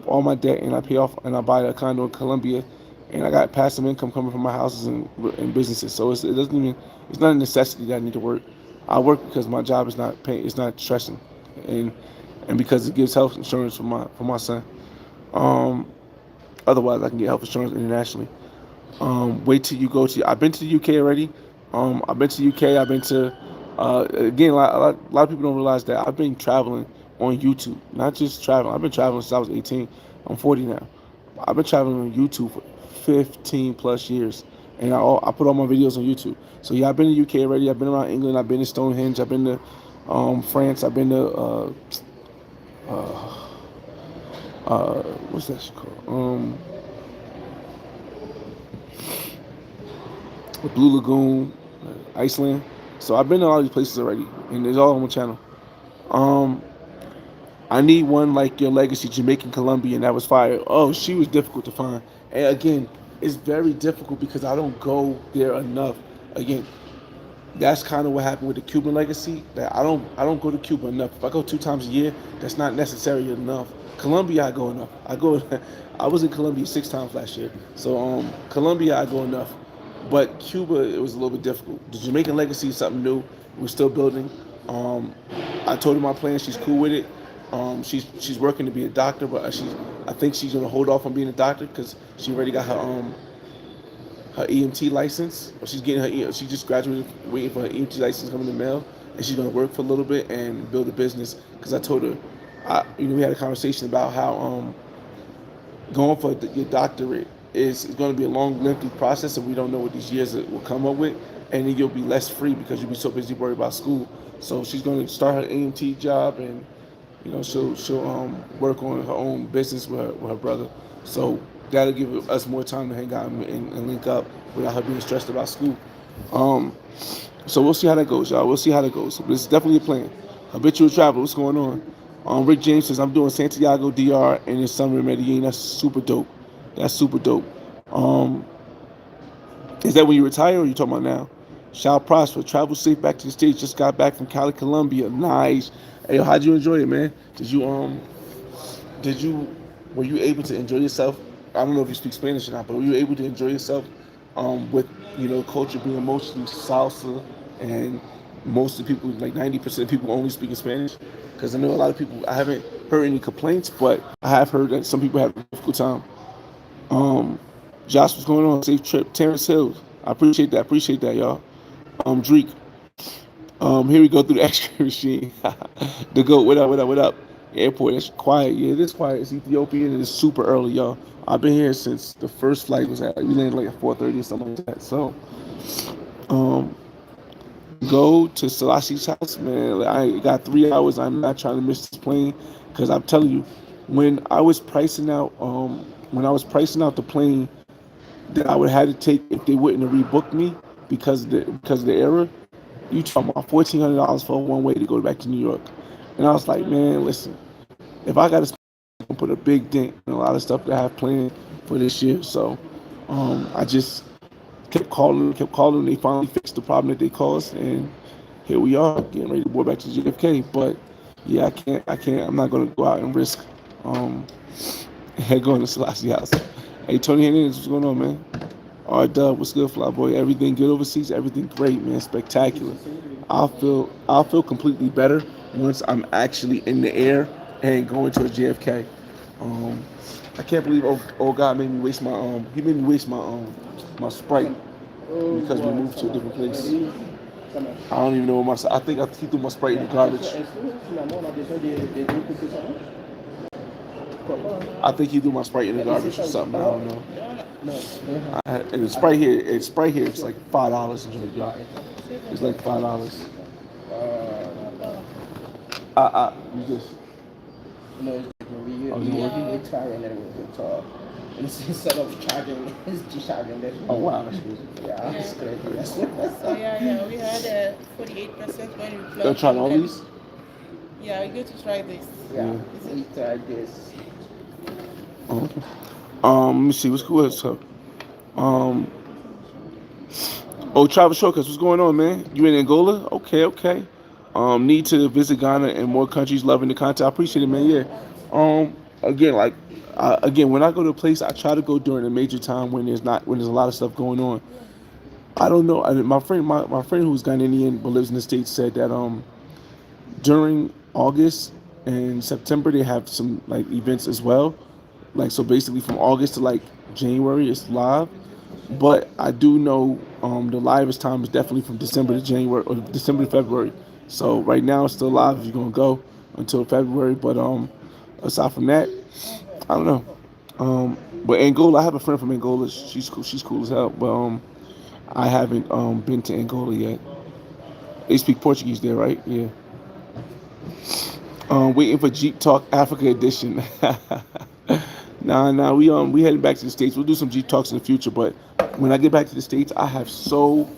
all my debt and I buy a condo in Colombia, and I got passive income coming from my houses and businesses. So it's not a necessity that I need to work. I work because my job is not paying, it's not stressing, and and because it gives health insurance for my son. Um, Otherwise, I can get health insurance internationally. Wait till you go to. I've been to the UK already. I've been to the UK. I've been to. Again, a lot of people don't realize that I've been traveling on YouTube, not just traveling. I've been traveling since I was 18. I'm 40 now. I've been traveling on YouTube for 15 plus years, and I put all my videos on YouTube. So yeah, I've been to the UK already. I've been around England. I've been to Stonehenge. I've been to France. I've been to uh, what's that shit called? Blue Lagoon, Iceland. So I've been to all these places already, and it's all on my channel. Um, I need one like your legacy, Jamaican Colombian. That was fire. Oh, she was difficult to find, and again, it's very difficult because I don't go there enough. Again, that's kind of what happened with the Cuban legacy. That I don't go to Cuba enough. If I go 2 times a year, that's not necessarily enough. Colombia, I go enough. I was in Colombia 6 times last year. So Colombia I go enough, but Cuba it was a little bit difficult. The Jamaican legacy is something new. We're still building. Um, I told her my plan. She's cool with it. She's working to be a doctor, but I think she's gonna hold off on being a doctor because she already got her EMT license. She's getting she just graduated, waiting for her EMT license coming in the mail, and she's gonna work for a little bit and build a business. Because I told her, we had a conversation about how going for your doctorate is going to be a long, lengthy process, and we don't know what these years will come up with. And then you'll be less free because you'll be so busy worried about school. So she's going to start her AMT job, and she'll work on her own business with her brother. So that'll give us more time to hang out and link up without her being stressed about school. Um, so we'll see how that goes, y'all. We'll see how that goes. This is definitely a plan. Habitual travel. What's going on? Rick James says I'm doing Santiago, DR, and this summer in Medellin. That's super dope. That's super dope. Um, is that when you retire, or are you talking about now? Shall prosper. Travel safe back to the States. Just got back from Cali, Colombia. Nice. Hey, how'd you enjoy it, man? Did you were you able to enjoy yourself? I don't know if you speak Spanish or not, but were you able to enjoy yourself with culture being mostly salsa, and most of the people, like 90% of people, only speaking Spanish? Because I know a lot of people. I haven't heard any complaints, but I have heard that some people have a difficult time. Um, Josh, what's going on? Safe trip, Terrence Hills. I appreciate that. Appreciate that, y'all. Drake. Here we go through the X-ray machine. The goat. What up? What up? What up? Airport. It's quiet. Yeah, it is quiet. It's Ethiopia and it's super early, y'all. I've been here since the first flight was at. We landed like at 4:30 or something like that. So, um, go to Selasi's house, man. Like, I got 3 hours. I'm not trying to miss this plane because I'm telling you, when I was pricing out, the plane that I would have had to take if they wouldn't have rebooked me because of the error. You talking about $1,400 for one way to go back to New York, and I was like, man, listen, if I got to put a big dent in a lot of stuff that I have planned for this year, so I just kept calling. They finally fixed the problem that they caused, and here we are getting ready to board back to JFK. But yeah, I'm not gonna go out and risk going to Selassie House. Hey, Tony Hernandez, what's going on, man? All right, Dub, what's good, Fly Boy? Everything good overseas? Everything great, man. Spectacular. I'll feel completely better once I'm actually in the air and going to a JFK. Um, I can't believe oh God made me waste he made me waste my Sprite because we moved to a different place. I don't even know what I think he threw my Sprite in the garbage. I think he threw my Sprite in the garbage or something. I don't know. And the Sprite here, it's like $5 in Jamaica. It's like $5. You just.
No, it's working. And then we talk. Instead of charging, it's discharging that.
Oh wow.
Yeah, it's crazy.
So yeah, we had a 48% when we plugged.
They'll try all these.
Yeah, we're going to try this.
Yeah, we tried this.
Oh, okay. Let me see what's cool. So, Travel Showcase, what's going on, man? You in Angola? Okay, okay. Need to visit Ghana and more countries. Loving the content. I appreciate it, man. Yeah. Again, when I go to a place, I try to go during a major time when there's a lot of stuff going on. I don't know. My friend who's Ghanaian but lives in the States said that during August and September they have some like events as well. Like so, basically from August to like January, it's live. But I do know the livest time is definitely from December to January or December to February. So right now it's still live if you're gonna go until February. But aside from that, I don't know. But Angola, I have a friend from Angola. She's cool. She's cool as hell. But I haven't been to Angola yet. They speak Portuguese there, right? Yeah. Waiting for Jeep Talk Africa edition. Nah. We heading back to the States. We'll do some Jeep Talks in the future. But when I get back to the States, I have so.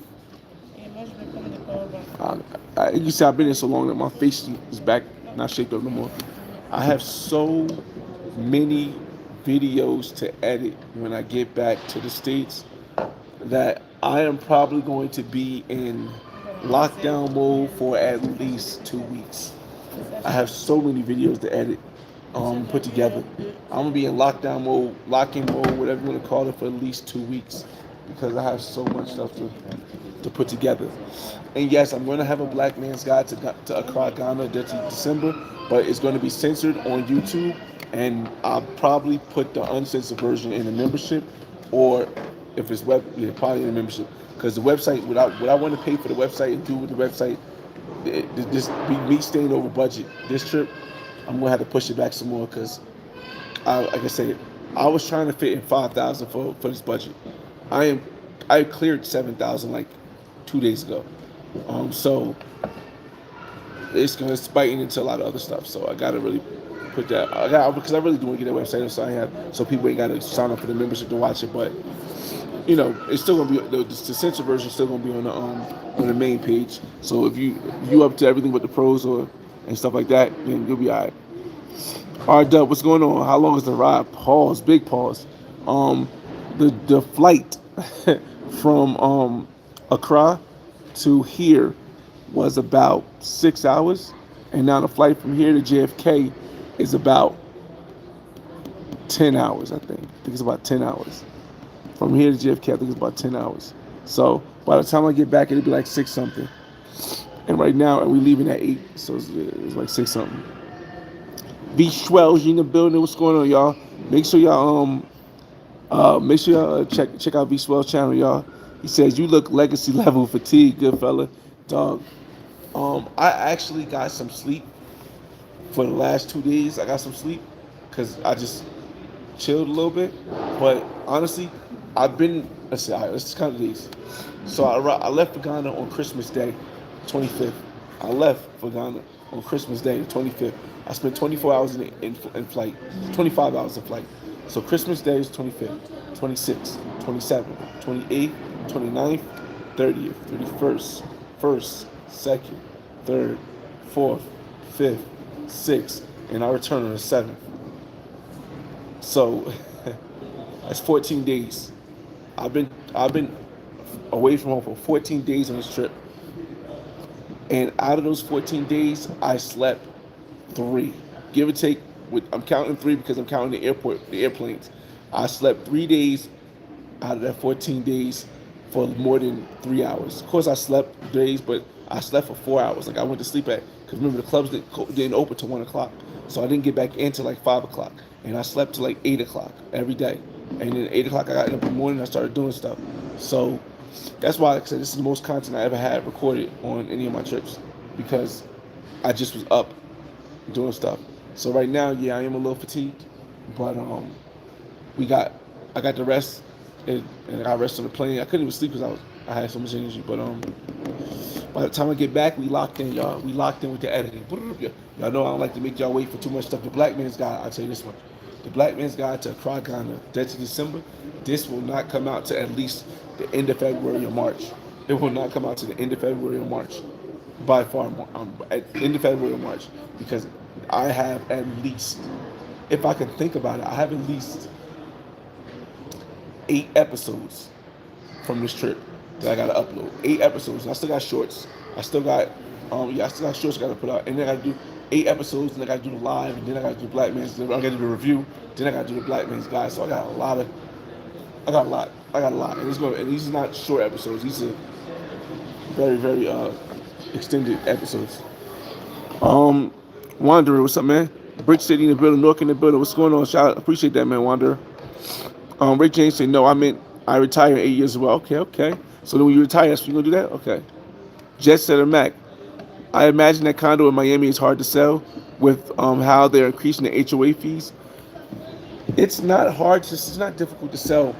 You see, I've been here so long that my face is back, not shaped up no more. I have so many videos to edit when I get back to the States that I am probably going to be in lockdown mode for at least 2 weeks. I have so many videos to edit. put together. I'm gonna be in lockdown mode, lock-in mode, whatever you want to call it, for at least 2 weeks because I have so much stuff to put together. And yes, I'm going to have a Black Man's Guide to Accra, Ghana, Detty December, but it's going to be censored on YouTube, and I'll probably put the uncensored version in the membership, or if it's yeah, probably in the membership, because the website, what I want to pay for the website and do with the website, this me staying over budget this trip, I'm gonna have to push it back some more because, like I said, I was trying to fit in 5,000 for this budget. I am I cleared 7,000 like 2 days ago. So it's gonna biting into a lot of other stuff. So I gotta really put that. Because I really do want to get that website so I have so people ain't gotta sign up for the membership to watch it. But it's still gonna be the censored version still gonna be on the main page. So if you up to everything but the pros and stuff like that, then you'll be alright. All right, Dub, what's going on? How long is the ride? Pause, big pause. Um, the flight from Accra to here was about 6 hours, and now the flight from here to JFK is about 10 hours. I think it's about 10 hours from here to JFK. I think it's about 10 hours. So by the time I get back, it'll be like six something. And right now, and we leaving at 8, so it's like six something. V Schwells, you in the building. What's going on, y'all? Make sure y'all check out V Swell's channel, y'all. He says you look legacy level fatigued, good fella. Dog. I actually got some sleep for the last 2 days. I got some sleep because I just chilled a little bit. But honestly, I've been let's count the days. So I left for Ghana on Christmas Day, 25th. I left for Ghana on Christmas Day, the 25th. I spent 24 hours in flight, 25 hours in flight. So Christmas Day is 25th, 26th, 27th, 28th, 29th, 30th, 31st, 1st, 2nd, 3rd, 4th, 5th, 6th, and I return on the 7th. So that's 14 days. I've been away from home for 14 days on this trip. And out of those 14 days, I slept 3. Give or take, I'm counting 3 because I'm counting the airplanes. I slept 3 days out of that 14 days for more than 3 hours. Of course, I slept days, but I slept for 4 hours. Like I went to sleep because remember the clubs didn't open till 1 o'clock, so I didn't get back in till like 5 o'clock, and I slept till like 8 o'clock every day. And then 8 o'clock I got up in the morning. I started doing stuff. So that's why I said this is the most content I ever had recorded on any of my trips because I just was up doing stuff. So right now, yeah, I am a little fatigued, but I got the rest, and I got rest on the plane. I couldn't even sleep because I had so much energy. But by the time I get back, we locked in, y'all. We locked in with the editing. Y'all know I don't like to make y'all wait for too much stuff. The Black Man's Guide, I'll tell you this much. The Black Man's Guide to Accra, Ghana, Detty December. This will not come out to at least the end of February or March. It will not come out to the end of February or March. By far, at the end of February or March, because I have at least, if I can think about it, I have at least 8 episodes from this trip that I gotta upload. 8 episodes. And I still got shorts. I still got shorts I gotta put out, and then I gotta do 8 episodes, and I gotta do the live, and then I gotta do Black Man's. I gotta do the review, then I gotta do the Black Man's Guide. So I got a lot, and these are not short episodes. These are very, very extended episodes. Wanderer, what's up, man? Brick City in the building, Nork in the building. What's going on? Shout out, appreciate that, man, Wanderer. Ray James said, no, I retire in 8 years as well. Okay. So then when you retire, that's when you're gonna do that? Okay. Jet Setter Mac. I imagine that condo in Miami is hard to sell with how they're increasing the HOA fees. It's not difficult to sell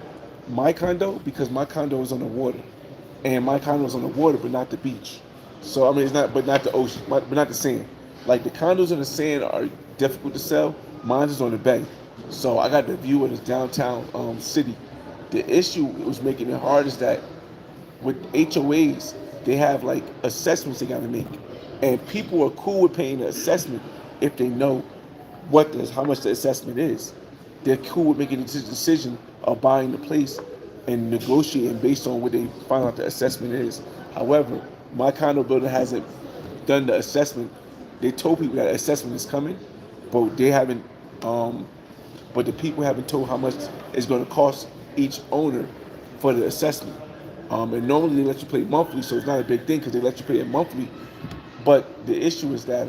my condo because my condo is on the water. And my condo is on the water, but not the beach. So, it's not the ocean, but not the sand. Like the condos in the sand are difficult to sell. Mine is on the bay. So I got the view of this downtown city. The issue was making it hard is that with HOAs, they have like assessments they got to make. And people are cool with paying the assessment if they know how much the assessment is. They're cool with making the decision of buying the place and negotiating based on what they find out the assessment is. However, my condo builder hasn't done the assessment. They told people that assessment is coming, but they haven't Um, but the people haven't told how much it's going to cost each owner for the assessment. And normally they let you pay monthly, so it's not a big thing because they let you pay it monthly. But the issue is that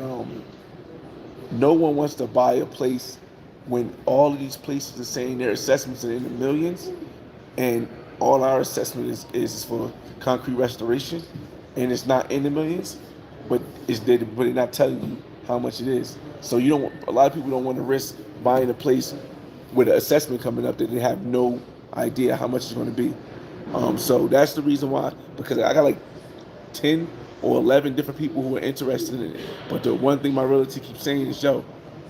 no one wants to buy a place when all of these places are saying their assessments are in the millions, and all our assessment is for concrete restoration, and it's not in the millions, but they're not telling you how much it is. So you don't. A lot of people don't want to risk buying a place with an assessment coming up that they have no idea how much it's going to be. So that's the reason why. Because I got like 10 or 11 different people who are interested in it. But the one thing my realtor keeps saying is, yo,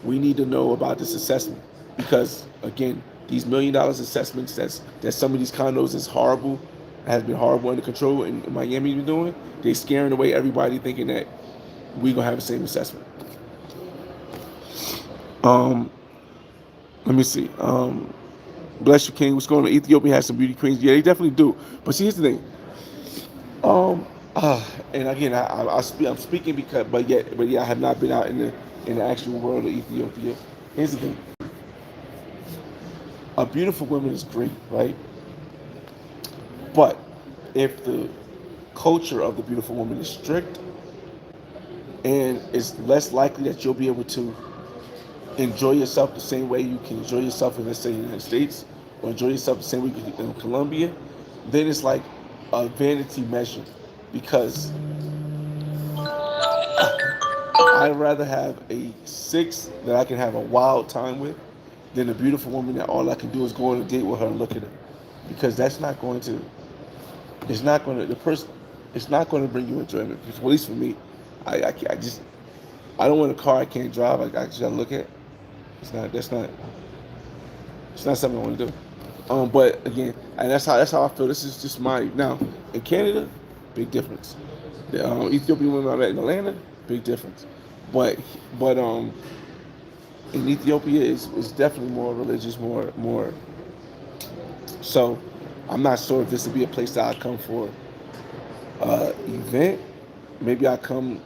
we need to know about this assessment. Because, again, these $1 million assessments that some of these condos is horrible, has been horrible under control in Miami been doing, they scaring away everybody thinking that we're going to have the same assessment. Let me see. Bless you, King. What's going on? Ethiopia has some beauty queens. Yeah, they definitely do. But see, here's the thing. Um, and again, I'm speaking because, but yeah, I have not been out in the actual world of Ethiopia. Here's the thing: a beautiful woman is great, right? But if the culture of the beautiful woman is strict, and it's less likely that you'll be able to enjoy yourself the same way you can enjoy yourself in, let's say, the United States, or enjoy yourself the same way you can in Colombia, then it's like a vanity measure, because I'd rather have a 6 that I can have a wild time with than a beautiful woman that all I can do is go on a date with her and look at her, because that's not going to. It's not going to the person. It's not going to bring you enjoyment. At least for me, I just I don't want a car I can't drive. I just gotta look at. It's not. That's not. It's not something I want to do. But again, and that's how I feel. This is just my now in Canada, big difference. The Ethiopian women I met in Atlanta, big difference. But but in Ethiopia is definitely more religious, more. So I'm not sure if this would be a place that I come for event. Maybe I come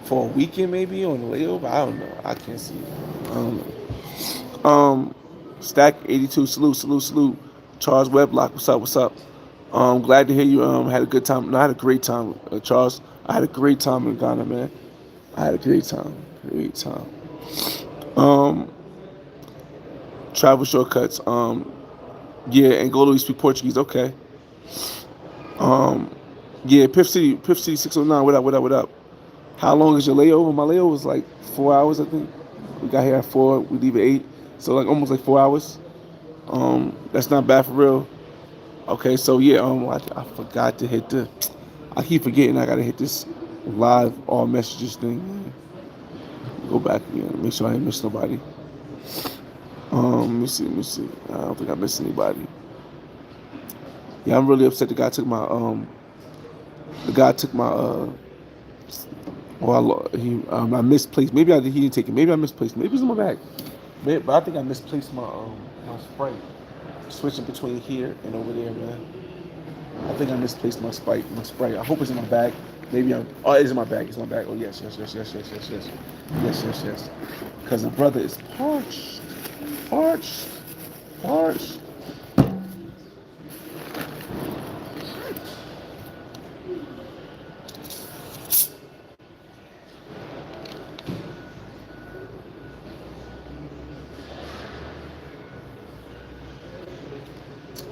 for a weekend, maybe on a layover. I don't know. I can't see it. I don't know. Stack 82, salute. Charles Weblock, what's up, what's up? Glad to hear you had a good time. No, I had a great time, Charles. I had a great time in Ghana, man. I had a great time. Great time. Um, Travel shortcuts. Yeah, Angola we speak Portuguese. Okay. Um, yeah, Piff City 609. What up? How long is your layover? My layover was like 4 hours, I think. We got here at 4. We leave at 8, so like almost like 4 hours. That's not bad for real. Okay, so yeah, I forgot to hit the. I keep forgetting I gotta hit this live all messages thing. Go back again, make sure I ain't miss nobody. Let me see. I don't think I missed anybody. Yeah, I'm really upset. The guy took my I misplaced. He didn't take it. Maybe I misplaced. Maybe it's in my bag. But I think I misplaced my Sprite. Switching between here and over there, man. I think I misplaced my Sprite. I hope it's in my bag. Oh, it's in my bag. It's in my bag. Oh yes. Because the brother is parched.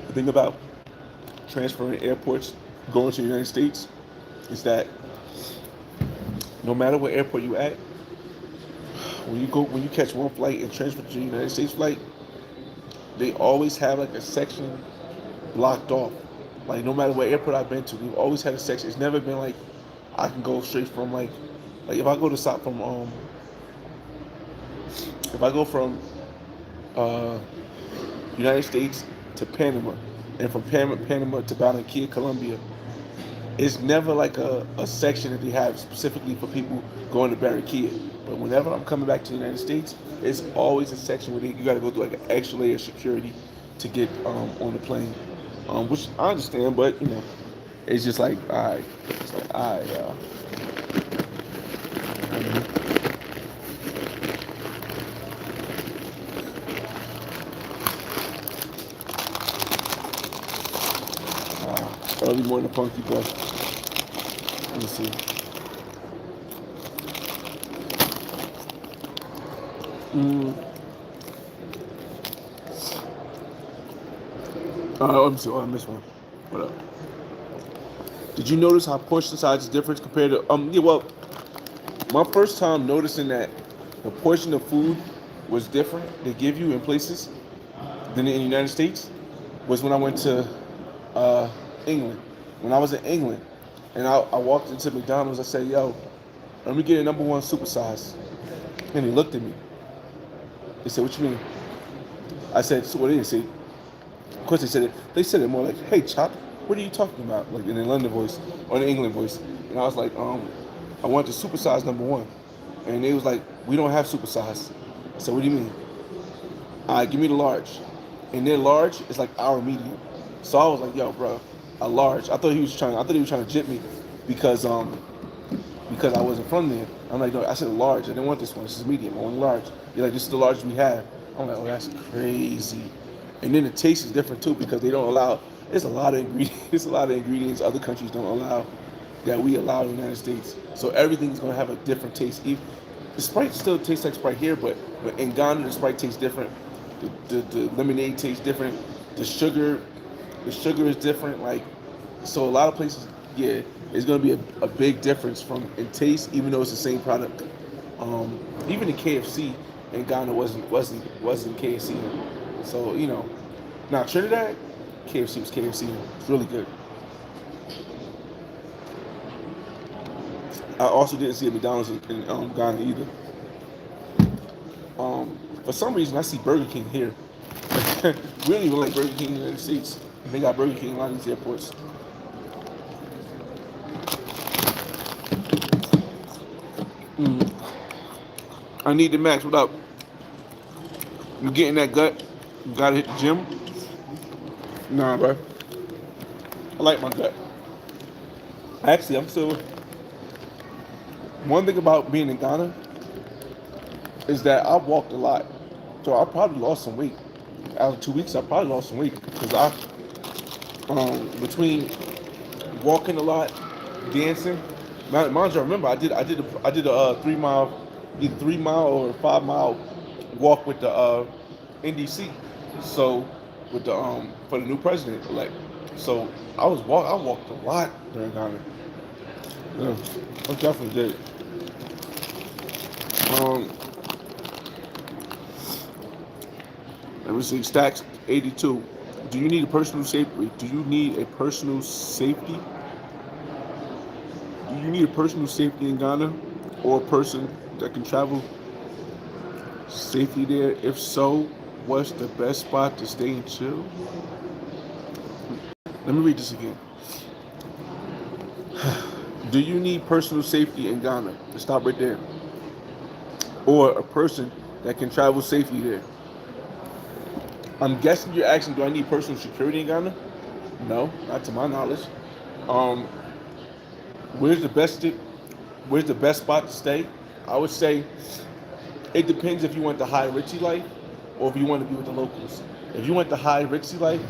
The thing about transferring airports, going to the United States, is that no matter what airport you at, when you catch one flight and transfer to the United States flight, they always have like a section blocked off. Like no matter what airport I've been to, they've always had a section. It's never been like I can go straight from like if I go to stop from if I go from United States to Panama, and from Panama to Barranquilla, Colombia, it's never like a section that they have specifically for people going to Barranquilla. But whenever I'm coming back to the United States, it's always a section where you got to go through like an extra layer of security to get on the plane, which I understand, but it's just like, all right, it's like, all right, Early morning funky breath. Let me see. Mm. Let me see. Oh, I missed one. What up? Did you notice how portion size is different compared to yeah, well, my first time noticing that the portion of food was different they give you in places than in the United States was when I went to uh, England. When I was in England and I walked into McDonald's, I said, yo, let me get a number one supersize. And he looked at me. He said, what you mean? I said, so what is it? Of course they said it. They said it more like, hey, Chop, what are you talking about? Like in a London voice or an England voice. And I was like, I want the supersize number one. And they was like, we don't have supersize. I said, what do you mean? All right, give me the large. And their large is like our medium. So I was like, yo, bro, a large. I thought he was trying to jip me because I wasn't from there. I'm like, no, I said large. I didn't want this one. This is medium. I want large. You're like, this is the largest we have. I'm like, oh, that's crazy. And then the taste is different too because they don't allow. There's a lot of ingredients. There's a lot of ingredients other countries don't allow that we allow in the United States. So everything's gonna have a different taste. The Sprite still tastes like Sprite here, but in Ghana the Sprite tastes different. The lemonade tastes different. The sugar is different. Like, so a lot of places, yeah, it's gonna be a big difference from in taste, even though it's the same product. Even the KFC in Ghana wasn't KFC. So now Trinidad, KFC was KFC. It's really good. I also didn't see a McDonald's in Ghana either. For some reason, I see Burger King here. We don't even like Burger King in the United States. They got Burger King in a lot of these airports. I need the max. What up? You getting that gut? You gotta hit the gym? Nah, bro. I like my gut. Actually, I'm still. One thing about being in Ghana is that I walked a lot. So I probably lost some weight. After 2 weeks, I probably lost some weight because between walking a lot, dancing. Mind you, remember I did a 3 mile, either 3 mile or 5 mile walk with the NDC. So with the for the new president elect. So I walked a lot during Ghana. Yeah, I definitely did. Let me see. Stacks 82. Do you need a personal safety? Do you need a personal safety? Do you need a personal safety in Ghana, or a person that can travel safely there? If so, what's the best spot to stay and chill? Let me read this again. Do you need personal safety in Ghana? Let's stop right there. Or a person that can travel safely there? I'm guessing you're asking, do I need personal security in Ghana? No, not to my knowledge. Where's the best spot to stay? I would say it depends if you want the high richie life or if you want to be with the locals. If you want the high richie life,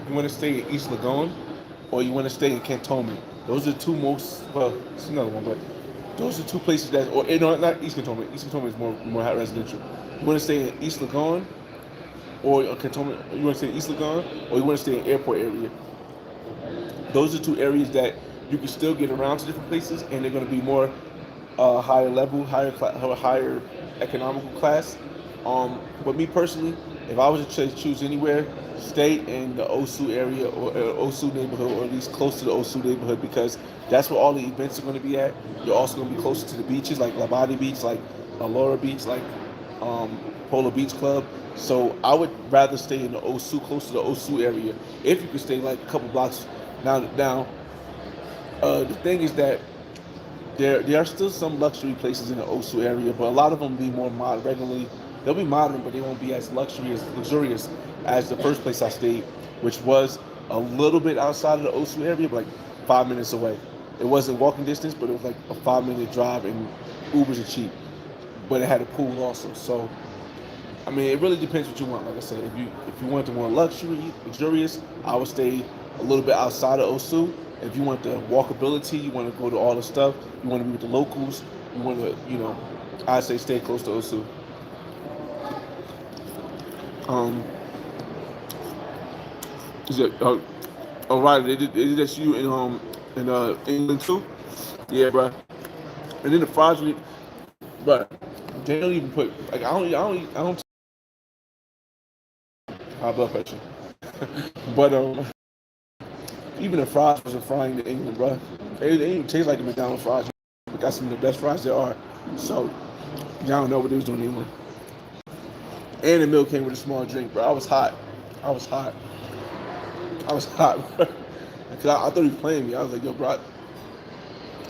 you want to stay in East Legon or you want to stay in Cantonment. Those are the two most, well, it's another one, but those are two places that, or not East Cantonment. East Cantonment is more high residential. You want to stay in East Legon or Cantonment, you want to stay in East Legon or you want to stay in airport area. Those are two areas that you can still get around to different places, and they're going to be more higher level, higher economical class. But me personally, if I was to choose anywhere, stay in the Osu area or Osu neighborhood, or at least close to the Osu neighborhood, because that's where all the events are going to be at. You're also going to be closer to the beaches, like Labadi Beach, like Alora Beach, like Polo Beach Club. So I would rather stay in the Osu, close to the Osu area. If you could stay like a couple blocks now. The thing is that there are still some luxury places in the Osu area, but a lot of them be more modern. Regularly, they'll be modern, but they won't be as luxurious as the first place I stayed, which was a little bit outside of the Osu area, but like 5 minutes away. It wasn't walking distance, but it was like a 5-minute drive, and Ubers are cheap. But it had a pool also. So, I mean, it really depends what you want. Like I said, if you want the more luxurious, I would stay a little bit outside of Osu. If you want the walkability, you want to go to all the stuff. You want to be with the locals. You want to, I say stay close to Osu. Um, is it? Oh, right. They did that you in England too. Yeah, bro. And then the fries, but they don't even put like I don't high blood pressure. But even the fries wasn't frying in England, bro. They didn't even taste like the McDonald's fries. We got some of the best fries there are. So y'all don't know what they was doing in England. And the milk came with a small drink, bro. I was hot. I was hot. I was hot, bro. Cause I thought he was playing me. I was like, yo, bro.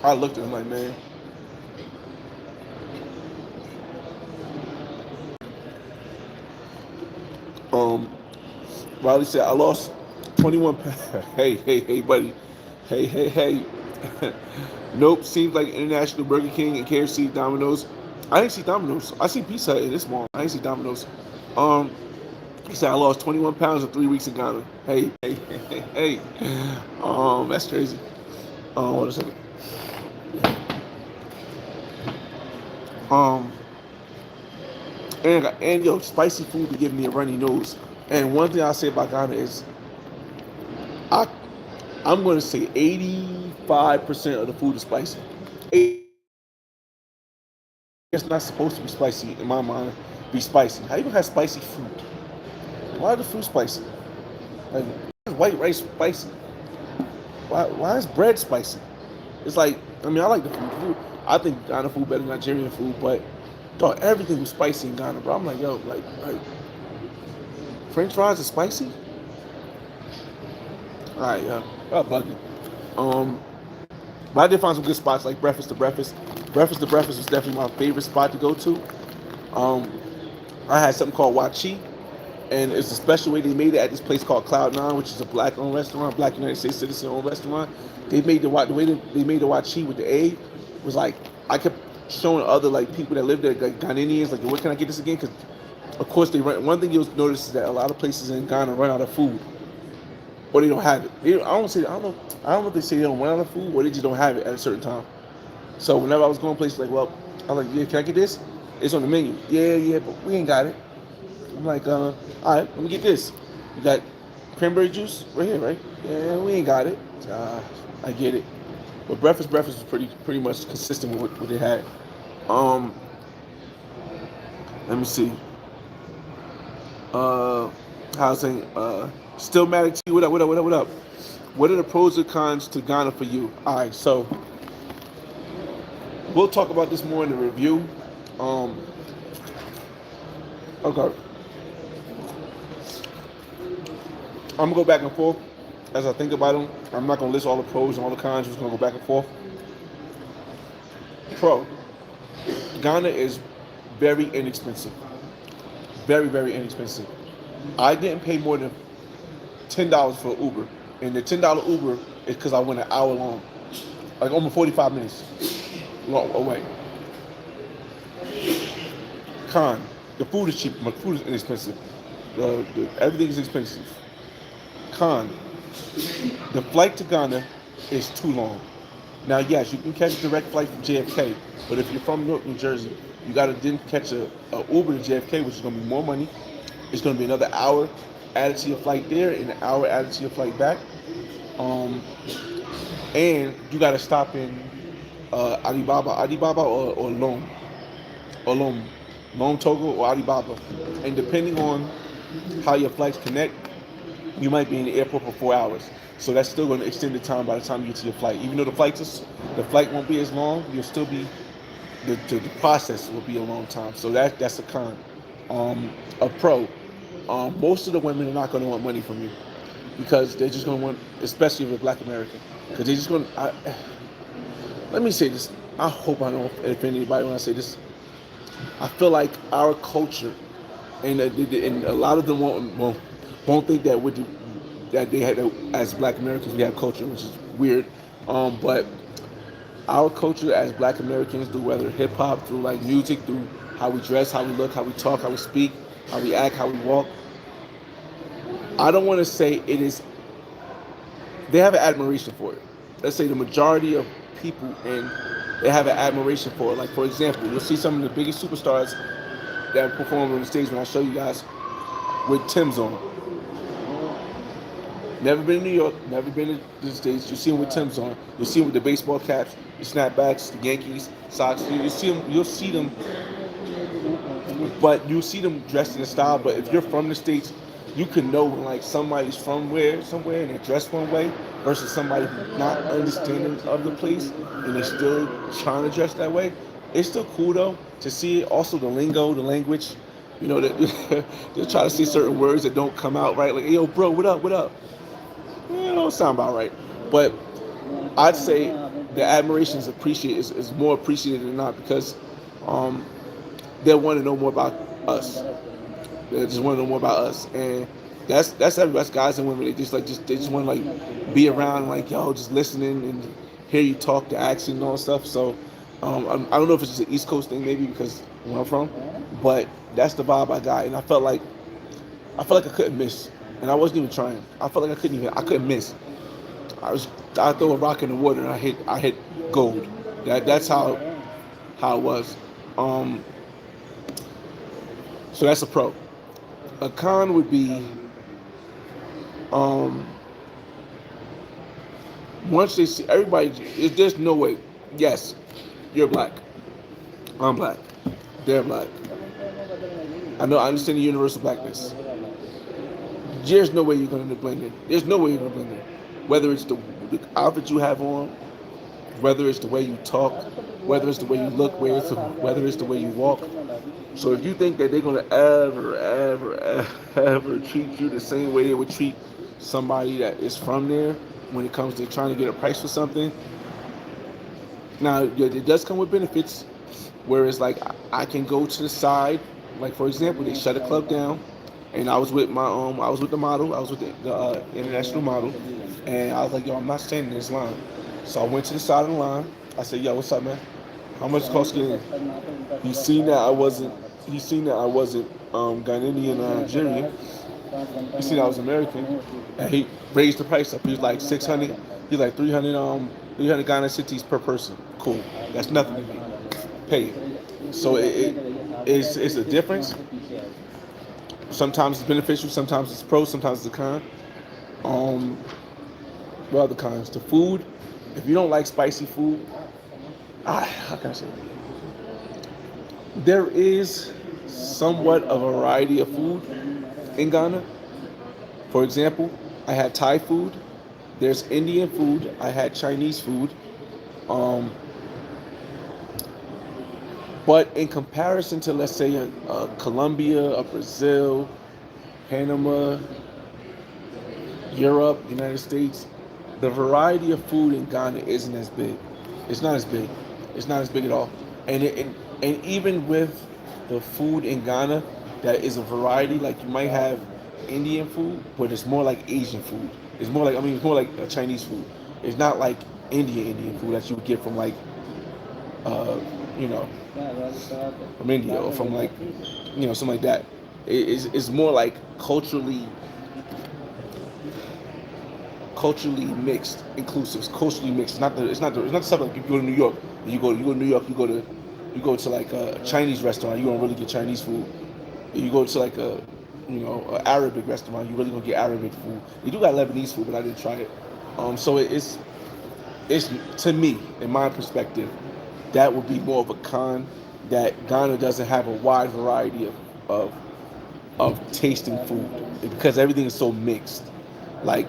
I looked at him like, man. Um, Riley said, I lost 21 pounds. Hey, buddy. Hey. Nope, seems like International Burger King and KFC, Domino's. I didn't see Domino's. I see Pizza Hut in this mall. I didn't see Domino's. Um, he said, I lost 21 pounds in 3 weeks in Ghana. Hey. That's crazy. Hold on a second. Um, and yo, spicy food be giving me a runny nose. And one thing I say about Ghana is, I I'm going to say 85% of the food is spicy. It's not supposed to be spicy in my mind. Be spicy. How you gonna have spicy food? Why is the food spicy? Like, why is white rice spicy? Why is bread spicy? It's like, I mean, I like the food. I think Ghana food better than Nigerian food, but thought everything was spicy in Ghana, bro. I'm like, yo, like French fries are spicy? All right, yeah, bugging. But I did find some good spots like Breakfast to Breakfast. Breakfast to Breakfast was definitely my favorite spot to go to. Um, I had something called Wachi, and it's a special way they made it at this place called Cloud Nine, which is a black-owned restaurant, Black United States citizen-owned restaurant. They made the way they made the Wachi with the A was like I kept showing other like people that lived there, like Ghanaians, like, where can I get this again? Because of course they run. One thing you'll notice is that a lot of places in Ghana run out of food, or they don't have it. I don't know if they say they don't run out of food, or they just don't have it at a certain time. So whenever I was going places, like, well, I'm like, yeah, can I get this? It's on the menu. Yeah, but we ain't got it. I'm like, all right, let me get this. You got cranberry juice right here, right? Yeah, we ain't got it. I get it. But breakfast was pretty much consistent with what they had. Um, Let me see. Housing. Stillmatic T. What up? What are the pros and cons to Ghana for you? All right, so we'll talk about this more in the review. Okay. I'm gonna go back and forth as I think about them. I'm not gonna list all the pros and all the cons. I'm just gonna go back and forth. Pro. Ghana is very inexpensive. Very, very inexpensive. I didn't pay more than $10 for Uber, and the $10 Uber is because I went an hour long, like almost 45 minutes long away. Con. The food is cheap. My food is inexpensive. Everything is expensive. Con. The flight to Ghana is too long. Now, yes, you can catch a direct flight from JFK, but if you're from Newark, New Jersey, you got to then catch a Uber to JFK, which is going to be more money. It's going to be another hour added to your flight there and an hour added to your flight back. And you got to stop in Adibaba or Lom Togo or Adibaba. And depending on how your flights connect, you might be in the airport for 4 hours. So that's still going to extend the time by the time you get to your flight. Even though the flight won't be as long, you'll still be the process will be a long time. So that's a con. A pro. Most of the women are not going to want money from you because they're just going to want, especially if you're Black American, because they're just going to. Let me say this. I hope I don't offend anybody when I say this. I feel like our culture, and a lot of them won't think that that they had, as Black Americans, we have culture, which is weird. But our culture as Black Americans, through whether hip hop, through like music, through how we dress, how we look, how we talk, how we speak, how we act, how we walk. I don't want to say it is. They have an admiration for it. let's say the majority of people and they have an admiration for it. Like for example, you'll see some of the biggest superstars that perform on the stage when I show you guys with Tim's on. Never been to New York, never been to the States. You see them with Tim's on. You'll see them with the baseball caps, the snapbacks, the Yankees, Sox. You see them. You'll see them, but you'll see them dressed in a style. But if you're from the States, you can know when like somebody's from somewhere and they're dressed one way versus somebody who's not understanding of the place and they're still trying to dress that way. It's still cool though to see it. Also the lingo, the language. You know that they'll try to say certain words that don't come out right. Like, hey, yo, bro, what up, what up? Don't sound about right. But I'd say the admiration is more appreciated than not because um, they want to know more about us. They just want to know more about us, and that's everybody. That's guys and women. They just want to like be around, like yo, just listening and hear you talk, the accent and all that stuff. So I don't know if it's just an East Coast thing, maybe because where I'm from, but that's the vibe I got, and I felt like I couldn't miss, and I wasn't even trying. I felt like I couldn't miss. I throw a rock in the water and I hit gold. That's how it was. So that's a pro. A con would be once they see everybody. There's no way. Yes, you're black. I'm black. They're black. I know. I understand the universal blackness. There's no way you're going to blend in. There's no way you're going to blend in. Whether it's the outfit you have on, whether it's the way you talk, whether it's the way you look, whether it's the way you walk. So if you think that they're going to ever treat you the same way they would treat somebody that is from there when it comes to trying to get a price for something, now it does come with benefits. Whereas like I can go to the side, like for example, they shut a club down. And I was with I was with the model, I was with the international model, and I was like, yo, I'm not standing in this line. So I went to the side of the line. I said, yo, what's up, man? How much cost getting in? He seen that I wasn't Ghanaian or Nigerian. He seen I was American, and he raised the price up. He was like 600. He's like 300 Ghana cities per person. Cool. That's nothing to me. Pay it. So it's a difference. Sometimes it's beneficial, sometimes it's pro, sometimes it's a con. What other cons? The food. If you don't like spicy food, how can I say? There is somewhat of a variety of food in Ghana. For example, I had Thai food. There's Indian food. I had Chinese food. But in comparison to, let's say, a Colombia, a Brazil, Panama, Europe, United States, the variety of food in Ghana isn't as big. It's not as big. It's not as big at all. And even with the food in Ghana, that is a variety. Like you might have Indian food, but it's more like Asian food. It's more like a Chinese food. It's not like Indian food that you would get from like, from India or from like, something like that. It's more like culturally mixed, inclusive, culturally mixed. It's not the stuff like if you go to New York. You go to New York. You go to like a Chinese restaurant. You don't really get Chinese food. You go to like a Arabic restaurant. You really gonna get Arabic food. You do got Lebanese food, but I didn't try it. So it's to me, in my perspective, that would be more of a con, that Ghana doesn't have a wide variety of tasting food because everything is so mixed. Like,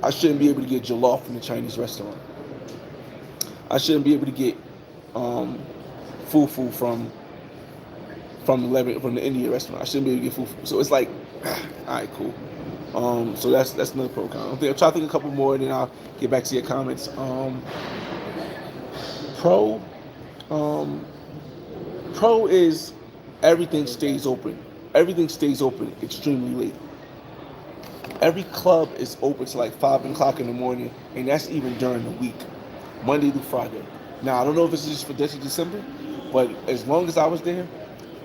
I shouldn't be able to get jollof from the Chinese restaurant. I shouldn't be able to get fufu from the Indian restaurant. I shouldn't be able to get fufu. So it's like, all right, cool. So that's another pro con. I'm trying to think a couple more, and then I'll get back to your comments. Pro is everything stays open. Everything stays open extremely late. Every club is open to like 5 o'clock in the morning, and that's even during the week, Monday through Friday. Now I don't know if it's just for Detty December, but as long as I was there,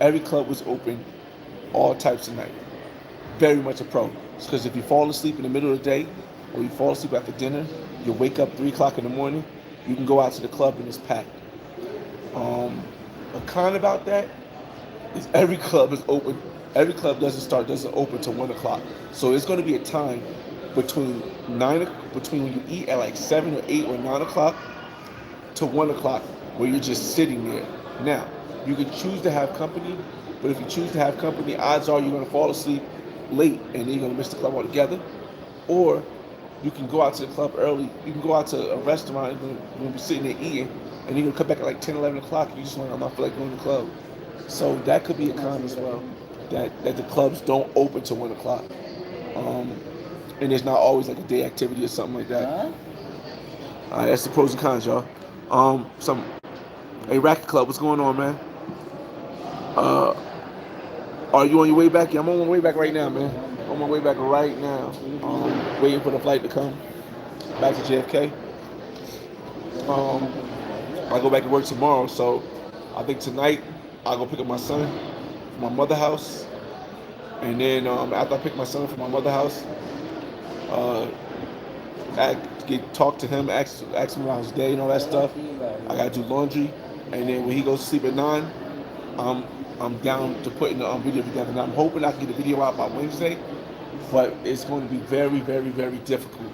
every club was open, all types of night. Very much a pro. Because if you fall asleep in the middle of the day, or you fall asleep after dinner, you wake up 3 o'clock in the morning, you can go out to the club and it's packed. Um, a con about that is every club is open. Every club doesn't open till 1 o'clock. So it's going to be a time between between when you eat at like 7 or 8 or 9 o'clock to 1 o'clock where you're just sitting there. Now, you can choose to have company, but if you choose to have company, odds are you're going to fall asleep late and then you're going to miss the club altogether. Or you can go out to the club early. You can go out to a restaurant and you're going to be sitting there eating, and you're going to come back at like 10, 11 o'clock. And you just want, I'm not feel like going to the club. So that could be a con as well. That the clubs don't open till 1 o'clock. Um, and there's not always like a day activity or something like that. That's the pros and cons, y'all. Some Hey, Racket Club, what's going on, man? Uh, are you on your way back? Yeah, I'm on my way back right now, man. I'm on my way back right now. Waiting for the flight to come back to JFK. I go back to work tomorrow, so I think tonight I'll go pick up my son from my mother house, and then after I pick my son from my mother house, uh, talk to him, ask him about his day and all that stuff. I gotta do laundry, and then when he goes to sleep at 9, I'm down to putting the video together. And I'm hoping I can get the video out by Wednesday, but it's going to be very, very, very difficult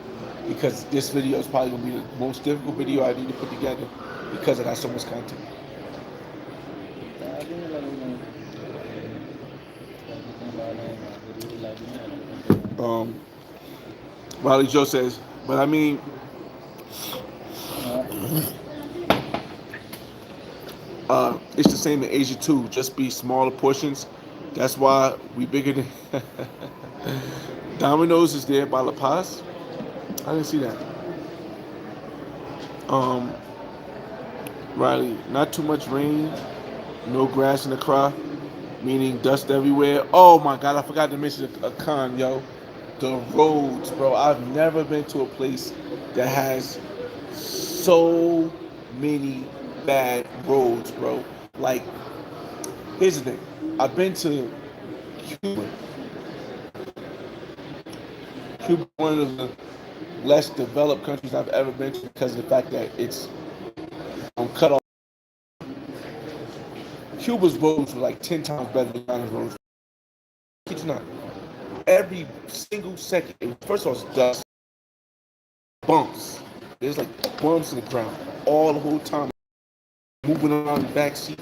because this video is probably going to be the most difficult video I need to put together because I got so much content. Riley Joe says, but I mean, it's the same in Asia too, just be smaller portions. That's why we bigger than Domino's is there by La Paz. I didn't see that. Riley, not too much rain, no grass in the crop, meaning dust everywhere. Oh my God, I forgot to mention a con, yo. The roads, bro. I've never been to a place that has so many bad roads, bro. Like, here's the thing. I've been to Cuba. Cuba is one of the less developed countries I've ever been to because of the fact that it's cut off. Cuba's roads were like 10 times better than Ghana's roads. Kid you not. Every single second, first of all, it's dust, bumps. There's like bumps in the ground all the whole time. Moving around the backseat,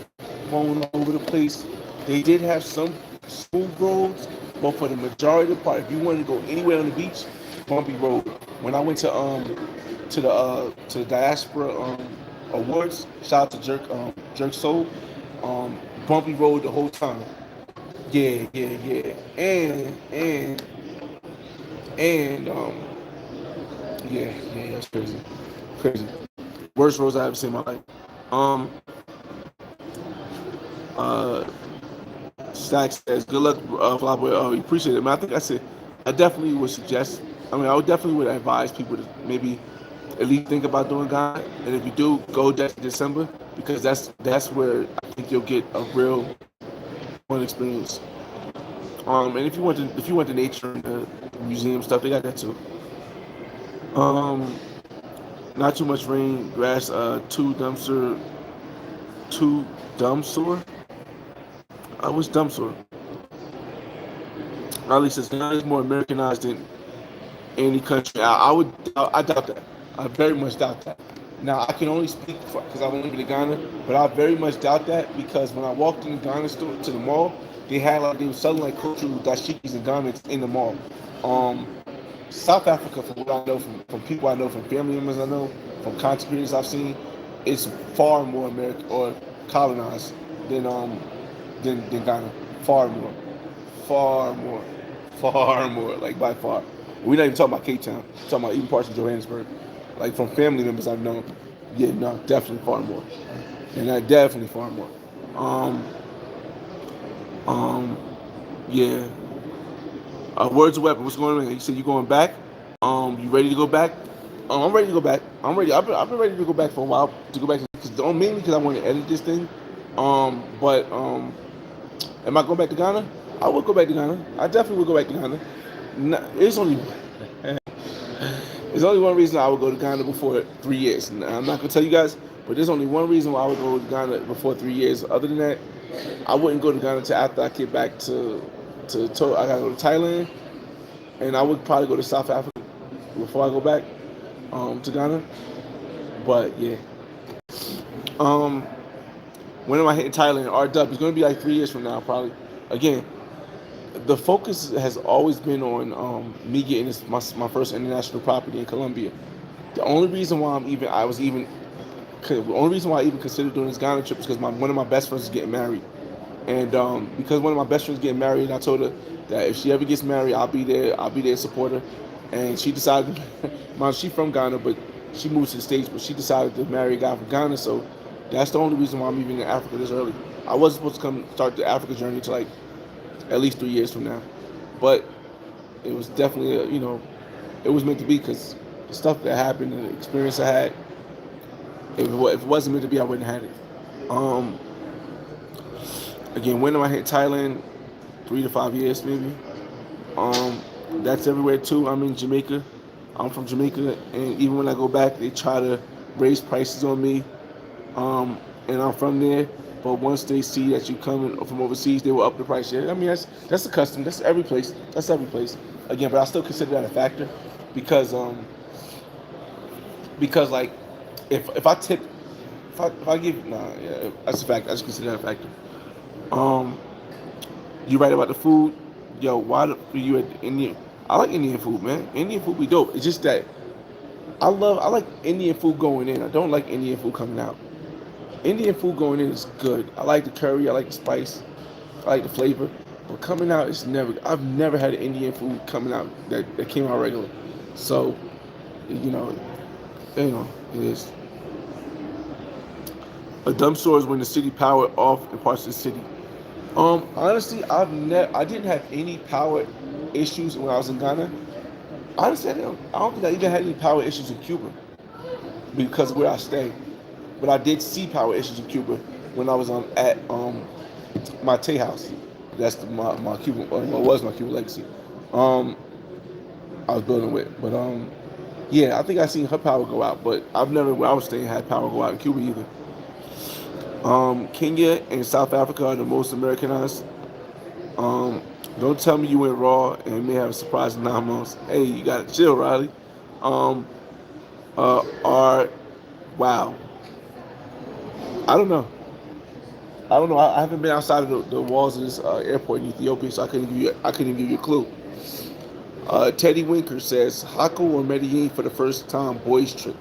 falling all over the place. They did have some smooth roads, but for the majority of the part, if you wanted to go anywhere on the beach, bumpy road. When I went to the diaspora awards, shout out to Jerk Soul, bumpy road the whole time. Yeah. And yeah, that's crazy. Worst roads I ever seen in my life. Stack says, good luck, Flopper. Oh, we appreciate it, man. I think I said, I definitely would suggest, I would definitely advise people to maybe at least think about doing Ghana. And if you do, go Detty December, because that's where I think you'll get a real fun experience. And if you want the nature and the museum stuff, they got that too. Not too much rain, grass, two dumpster. What's dumpster? Ali says Ghana is more Americanized than any country. I doubt that. I very much doubt that. Now I can only speak because I've only been to Ghana, but I very much doubt that because when I walked in the Ghana store to the mall, they were selling like cultural dashikis and garments in the mall. South Africa, from what I know, from people I know, from family members I know, from content creators I've seen, is far more American or colonized than Ghana. Far more, like by far. We're not even talking about Cape Town. We're talking about even parts of Johannesburg. Like from family members I've known, yeah, no, definitely far more, and definitely far more. Yeah. Words of weapon. What's going on? You said you're going back. You ready to go back? I'm ready to go back. I'm ready. I've been ready to go back for a while. To go back mainly because I want to edit this thing. But am I going back to Ghana? I will go back to Ghana. I definitely will go back to Ghana. It's only There's only one reason I would go to Ghana before 3 years. And I'm not gonna tell you guys, but there's only one reason why I would go to Ghana before 3 years. Other than that, I wouldn't go to Ghana until after I get back to I gotta go to Thailand, and I would probably go to South Africa before I go back to Ghana. But yeah, um, when am I hitting Thailand? R-Dub. It's gonna be like 3 years from now, probably. Again, the focus has always been on me getting my first international property in Colombia. The only reason why the only reason why I even considered doing this Ghana trip is because one of my best friends is getting married, and because one of my best friends is getting married, I told her that if she ever gets married, I'll be there. I'll be there to support her, and she decided. She's from Ghana, but she moved to the States, but she decided to marry a guy from Ghana, so that's the only reason why I'm even in Africa this early. I wasn't supposed to come start the Africa journey until like at least 3 years from now, but it was definitely it was meant to be because the stuff that happened and the experience I had. If it wasn't meant to be, I wouldn't have had it. Again, when am I hit Thailand? 3 to 5 years, maybe. That's everywhere too. I'm in Jamaica. I'm from Jamaica, and even when I go back, they try to raise prices on me. And I'm from there. But once they see that you coming from overseas, they will up the price. Yeah, I mean that's the custom. That's every place. That's every place. Again, but I still consider that a factor because like if I tip if I give yeah, that's a fact. I just consider that a factor. Um, you right about the food, yo. Why do you at Indian? I like Indian food, man. Indian food be dope. It's just that I like Indian food going in. I don't like Indian food coming out. Indian food going in is good. I like the curry. I like the spice. I like the flavor. But coming out, it's never. I've never had Indian food coming out that came out regular. So, you know, it is. A dump store is when the city powered off in parts of the city. Honestly, I didn't have any power issues when I was in Ghana. Honestly, I don't think I even had any power issues in Cuba because of where I stay. But I did see power issues in Cuba when I was at my Tay house. That's my Cuban, well, was my Cuban legacy. I was building with, but yeah, I think I seen her power go out, but I've never where I was staying had power go out in Cuba either. Kenya and South Africa are the most Americanized. Um, don't tell me you went raw and may have a surprise in 9 months. Hey, you gotta chill, Riley. Um, are wow. I don't know. I don't know. I haven't been outside of the walls of this airport in Ethiopia, so I couldn't even give you a clue. Teddy Winker says Hako or Medellin for the first time boys trip.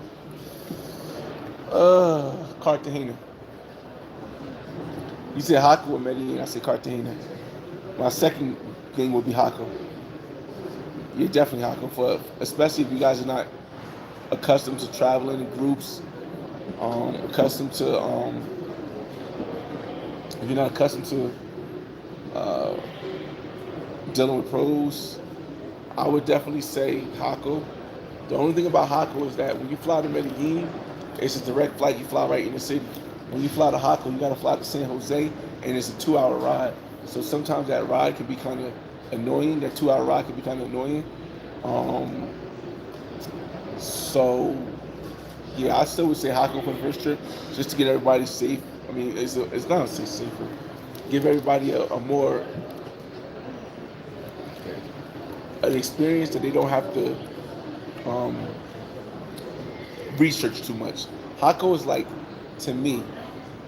Cartagena. You said Hako or Medellin. I said Cartagena. My second thing would be Hako. You're definitely Hako especially if you guys are not accustomed to traveling in groups. Accustomed to if you're not accustomed to dealing with pros, I would definitely say Hako. The only thing about Hako is that when you fly to Medellin, it's a direct flight. You fly right in the city. When you fly to Hako, you gotta fly to San Jose, and it's a 2-hour ride. So sometimes that ride can be kind of annoying. That 2-hour ride can be kind of annoying. So yeah, I still would say Hako for the first trip, just to get everybody safe. I mean, it's not safer. Give everybody a more an experience that they don't have to research too much. Hako is like, to me,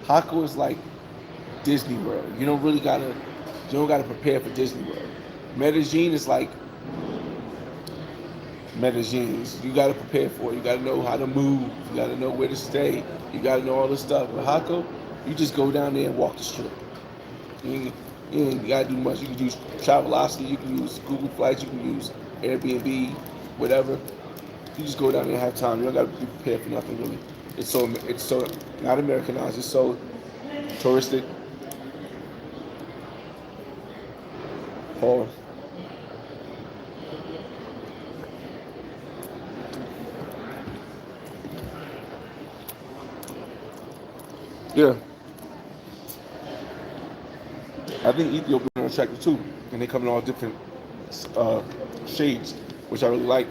Hako is like Disney World. You don't gotta prepare for Disney World. Medellin is like Medellin. You gotta prepare for it. You gotta know how to move. You gotta know where to stay. You gotta know all this stuff. But Hako, you just go down there and walk the strip. You ain't gotta do much. You can use Travelocity. You can use Google Flights. You can use Airbnb, whatever. You just go down there and have time. You don't gotta be prepared for nothing really. It's so not Americanized. It's so touristic. Pause. Yeah. I think Ethiopians are attractive too, and they come in all different shades, which I really like.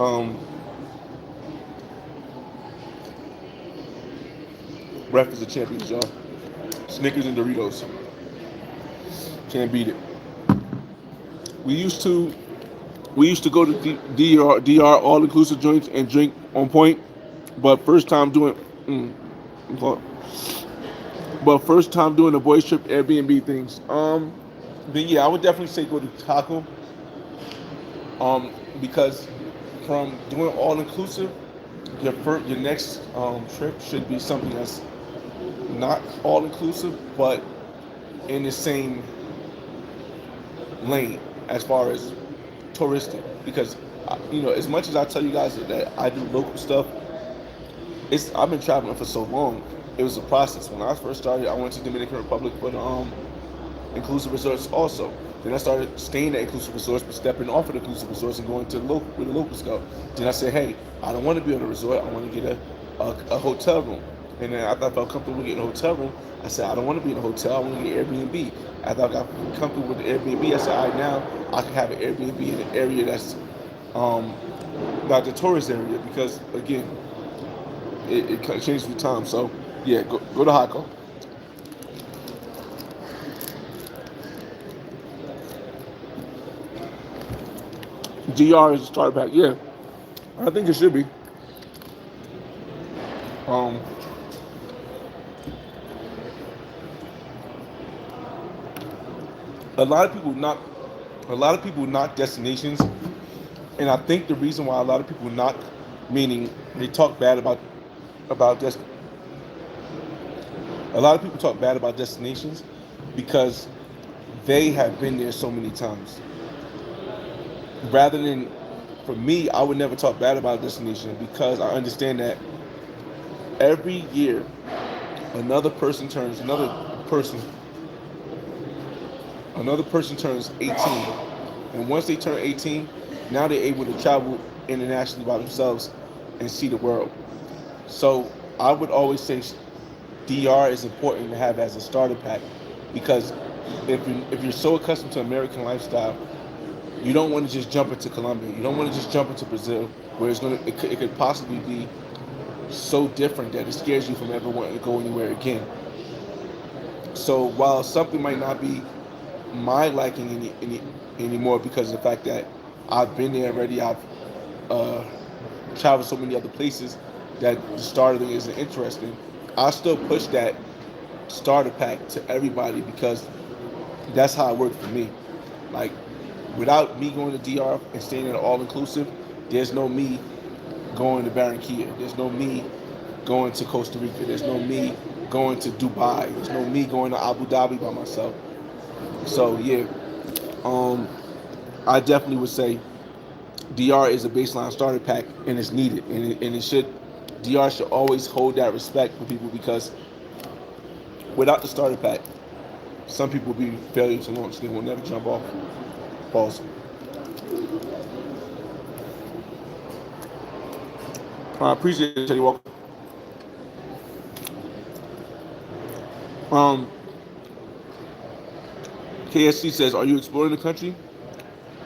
Um, Breakfast of Champions, y'all. Snickers and Doritos. Can't beat it. We used to we used to go to DR all inclusive joints and drink on point, but first time doing mm, but first time doing the boys trip Airbnb things. Then yeah, I would definitely say go to Taco. Because from doing all inclusive, your next trip should be something that's not all inclusive, but in the same lane as far as touristic. Because as much as I tell you guys that I do local stuff, I've been traveling for so long. It was a process. When I first started, I went to Dominican Republic for the inclusive resorts also. Then I started staying at inclusive resorts, but stepping off of the inclusive resorts and going to the local where the locals go. Then I said, hey, I don't want to be on a resort. I want to get a hotel room. And then after I felt comfortable getting a hotel room, I said, I don't want to be in a hotel. I want to get Airbnb. After I got comfortable with the Airbnb, I said, all right, now I can have an Airbnb in an area that's um, not the tourist area because, again, it changes with time. So, yeah, go to Hako. GR is a starter pack. Yeah, I think it should be. Um, a lot of people knock destinations, and I think the reason why a lot of people knock, meaning they talk bad about des- a lot of people talk bad about destinations because they have been there so many times. Rather than, for me, I would never talk bad about a destination because I understand that every year another person turns 18, and once they turn 18, now they're able to travel internationally by themselves and see the world. So I would always say DR is important to have as a starter pack because if you're so accustomed to American lifestyle, you don't want to just jump into Colombia. You don't want to just jump into Brazil, where it could possibly be so different that it scares you from ever wanting to go anywhere again. So while something might not be my liking anymore because of the fact that I've been there already, I've uh, traveled so many other places that the starter thing isn't interesting. I still push that starter pack to everybody because that's how it worked for me. Like, without me going to DR and staying at all inclusive, there's no me going to Barranquilla. There's no me going to Costa Rica. There's no me going to Dubai. There's no me going to Abu Dhabi by myself. So yeah, um, I definitely would say DR is a baseline starter pack and it's needed, and it should. DR should always hold that respect for people because without the starter pack, some people will be failure to launch. They will never jump off. Pause. I appreciate it, Teddy Walker. Um, KSC says, "Are you exploring the country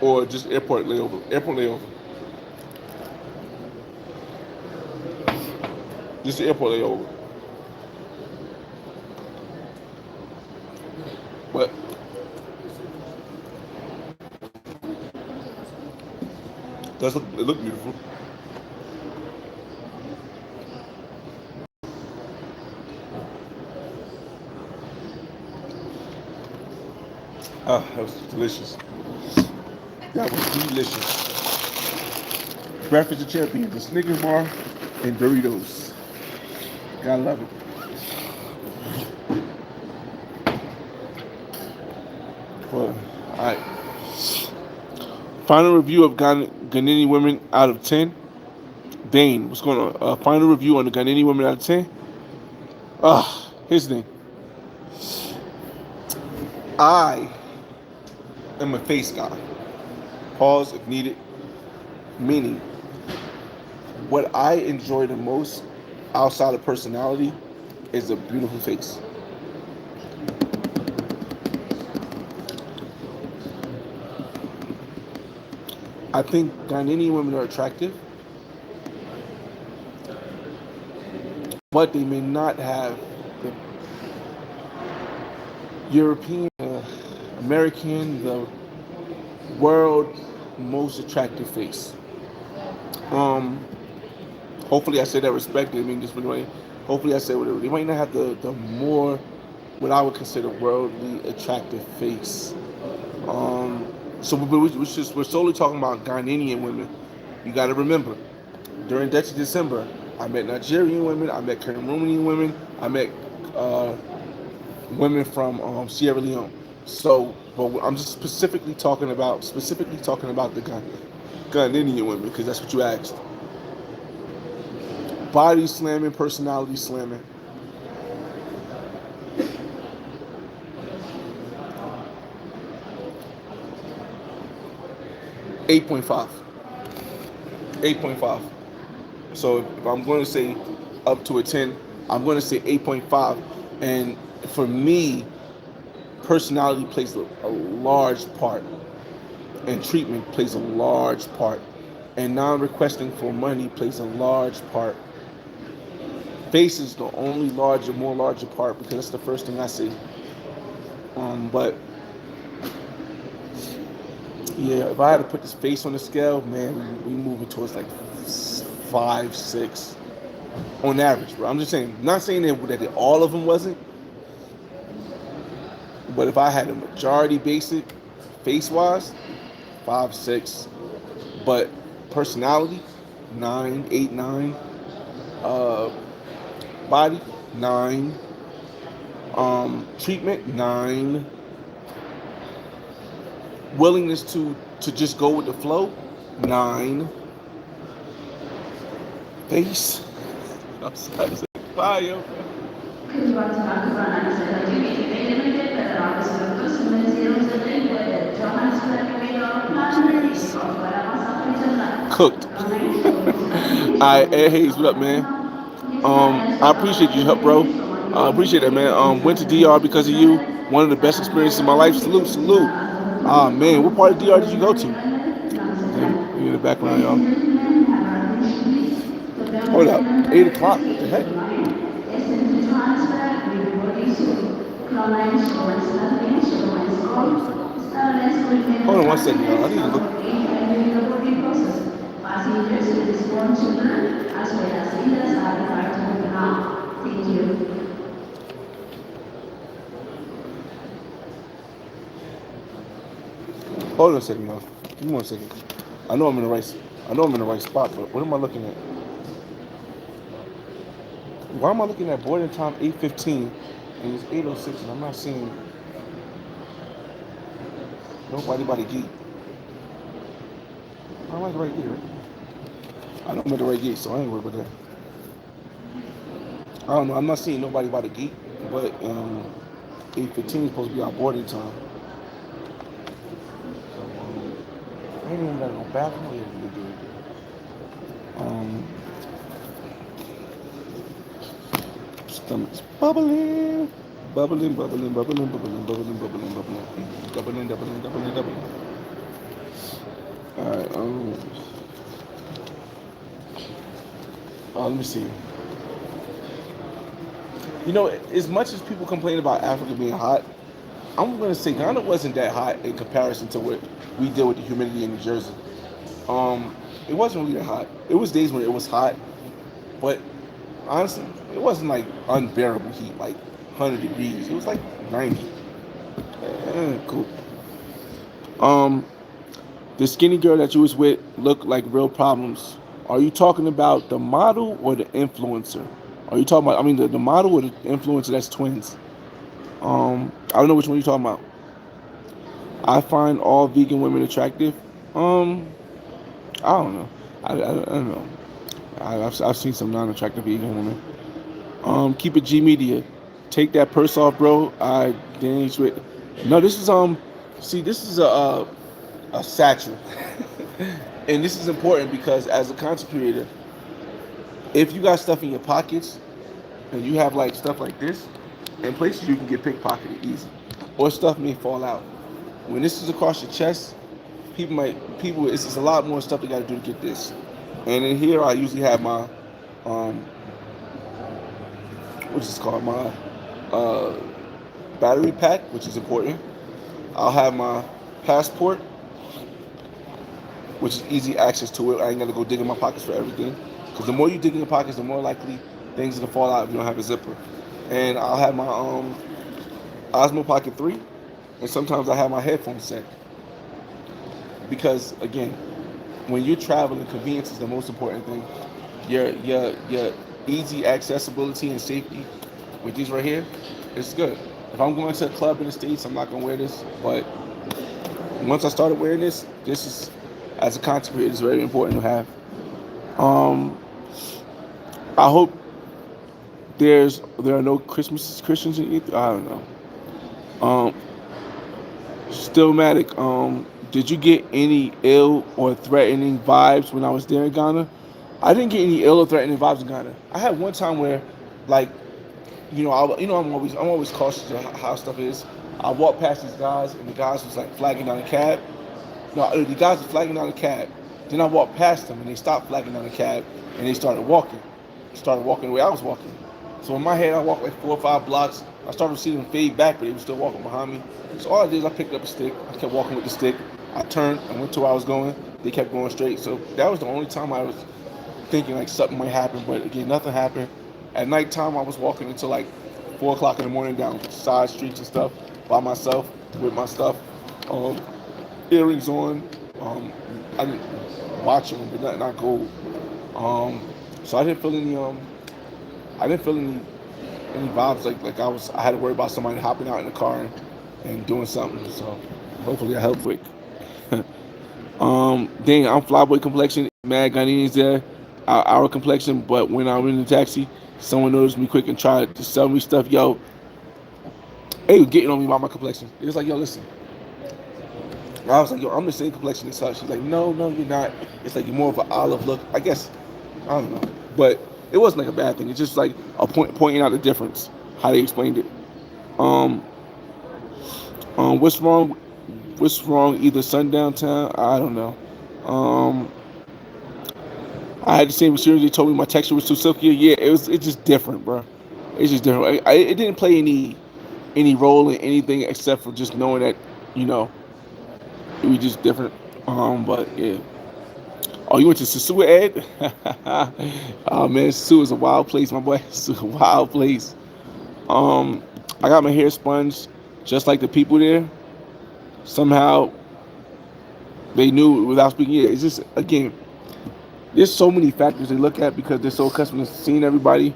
or just airport layover?" Airport layover. Just the airport layover. But it look beautiful. Ah, that was delicious. That was delicious. Breakfast of Champions, the Snickers bar, and Doritos. Gotta love it. Well, all right. Final review of Ghanaian women out of 10. Dane, what's going on? Final review on the Ghanaian women out of 10. Here's the thing. I am a face guy. Pause if needed. Meaning, what I enjoy the most outside of personality is a beautiful face. I think Ghanaian women are attractive, but they may not have the European, American, the world most attractive face. Um, Hopefully, I say that respectfully. I mean, just way. Hopefully, I say whatever. They might not have the more what I would consider worldly attractive face. Um, so we're solely talking about Ghanaian women. You got to remember, during Detty December, I met Nigerian women, I met Cameroonian women, I met uh, women from Sierra Leone. So, but I'm just specifically talking about the Ghanaian women because that's what you asked. Body slamming, personality slamming. 8.5. 8.5. So if I'm going to say up to a 10, I'm going to say 8.5. And for me, personality plays a large part, and treatment plays a large part, and non-requesting for money plays a large part. Face is the only more larger part because that's the first thing I see. But yeah, if I had to put this face on the scale, man, we moving towards like 5, 6 on average, bro. I'm just saying, not saying that all of them wasn't, but if I had a majority basic face wise, 5, 6. But personality, 9, 8, 9. Uh, Body, 9. Treatment, 9. Willingness to just go with the flow, 9. Face, I'm sorry to say fire. Jeez. Cooked. Alright, Ed Hayes, what up, man? I appreciate your help, bro. I appreciate that, man. Went to DR because of you. One of the best experiences of my life. Salute, salute. Ah, man, what part of DR did you go to? You in the background, y'all. Hold up, 8 o'clock. What the heck? Hold on 1 second, y'all. I need to look. Hold on a second, y'all. Give me 1 second. I know I'm in the right spot, but what am I looking at? Why am I looking at boarding time 8:15 and it's 8:06 and I'm not seeing nobody by the gate? I'm at the right gate, right? I know I'm at the right gate, so I ain't worried about that. I don't know. I'm not seeing nobody by the gate, but 8:15 is supposed to be our boarding time. So I ain't even got no bathroom. Stomach's bubbling, bubbling, bubbling, bubbling, bubbling, bubbling, bubbling, bubbling, doubling, doubling, doubling, doubling. All right. Let me see. You know, as much as people complain about Africa being hot, I'm gonna say Ghana wasn't that hot in comparison to what we did with the humidity in New Jersey. It wasn't really that hot. It was days when it was hot, but honestly, it wasn't like unbearable heat, like 100 degrees. It was like 90. Cool. The skinny girl that you was with looked like real problems. Are you talking about the model or the influencer? Are you talking about, the model or the influencer that's twins? I don't know which one you're talking about. I find all vegan women attractive. I don't know. I don't know. I've seen some non-attractive vegan women. Keep it G Media. Take that purse off, bro. I dang with. No, this is See, this is a satchel, and this is important because as a content creator, if you got stuff in your pockets and you have like stuff like this, in places you can get pickpocketed easy, or stuff may fall out. When this is across your chest, people. It's just a lot more stuff they got to do to get this. And in here, I usually have my um, what's this called? My uh, battery pack, which is important. I'll have my passport, which is easy access to it. I ain't got to go dig in my pockets for everything. Because the more you dig in your pockets, the more likely things are gonna fall out if you don't have a zipper. And I'll have my Osmo Pocket 3, and sometimes I have my headphone set. Because again, when you're traveling, convenience is the most important thing. Your easy accessibility and safety with these right here, it's good. If I'm going to a club in the States, I'm not gonna wear this. But once I started wearing this is as a content creator, it's very important to have. Um, I hope there are no Christians in Ethiopia. I don't know. Um, Stillmatic, did you get any ill or threatening vibes when I was there in Ghana? I didn't get any ill or threatening vibes in Ghana. I had one time where, like, I'm always cautious of how stuff is. I walked past these guys and the guys was like flagging down a cab. No, the guys were flagging down the cab. Then I walked past them and they stopped flagging down the cab and they started walking. Started walking the way I was walking. So in my head, I walked like 4 or 5 blocks. I started to see them fade back, but they were still walking behind me. So all I did is I picked up a stick. I kept walking with the stick. I turned and went to where I was going. They kept going straight. So that was the only time I was thinking like something might happen. But again, nothing happened. At nighttime, I was walking until like 4 o'clock in the morning down side streets and stuff by myself with my stuff, um, earrings on. I didn't watch them, but not gold. So I didn't feel any vibes like I had to worry about somebody hopping out in the car and doing something. So hopefully I helped quick. Dang, I'm flyboy complexion. Mad Ghanaians there, our complexion. But when I'm in the taxi, someone noticed me quick and tried to sell me stuff. Yo, they were getting on me about my complexion. It was like, yo, listen. I was like, yo, I'm the same complexion as her. She's like, no, you're not. It's like you're more of an olive look. I guess, I don't know. But it wasn't like a bad thing. It's just like a pointing out the difference, how they explained it. Um, what's wrong? What's wrong? Either sundown town? I don't know. Um, I had the same experience. They told me my texture was too silky. Yeah, it's just different, bro. It's just different. It didn't play any role in anything except for just knowing that, you know, it was just different. But yeah. Oh, you went to Sasua, Ed? Oh man, Sasua is a wild place, my boy. It's a wild place. Um, I got my hair sponged just like the people there. Somehow they knew without speaking. Yeah, it's just again, there's so many factors they look at because they're so accustomed to seeing everybody.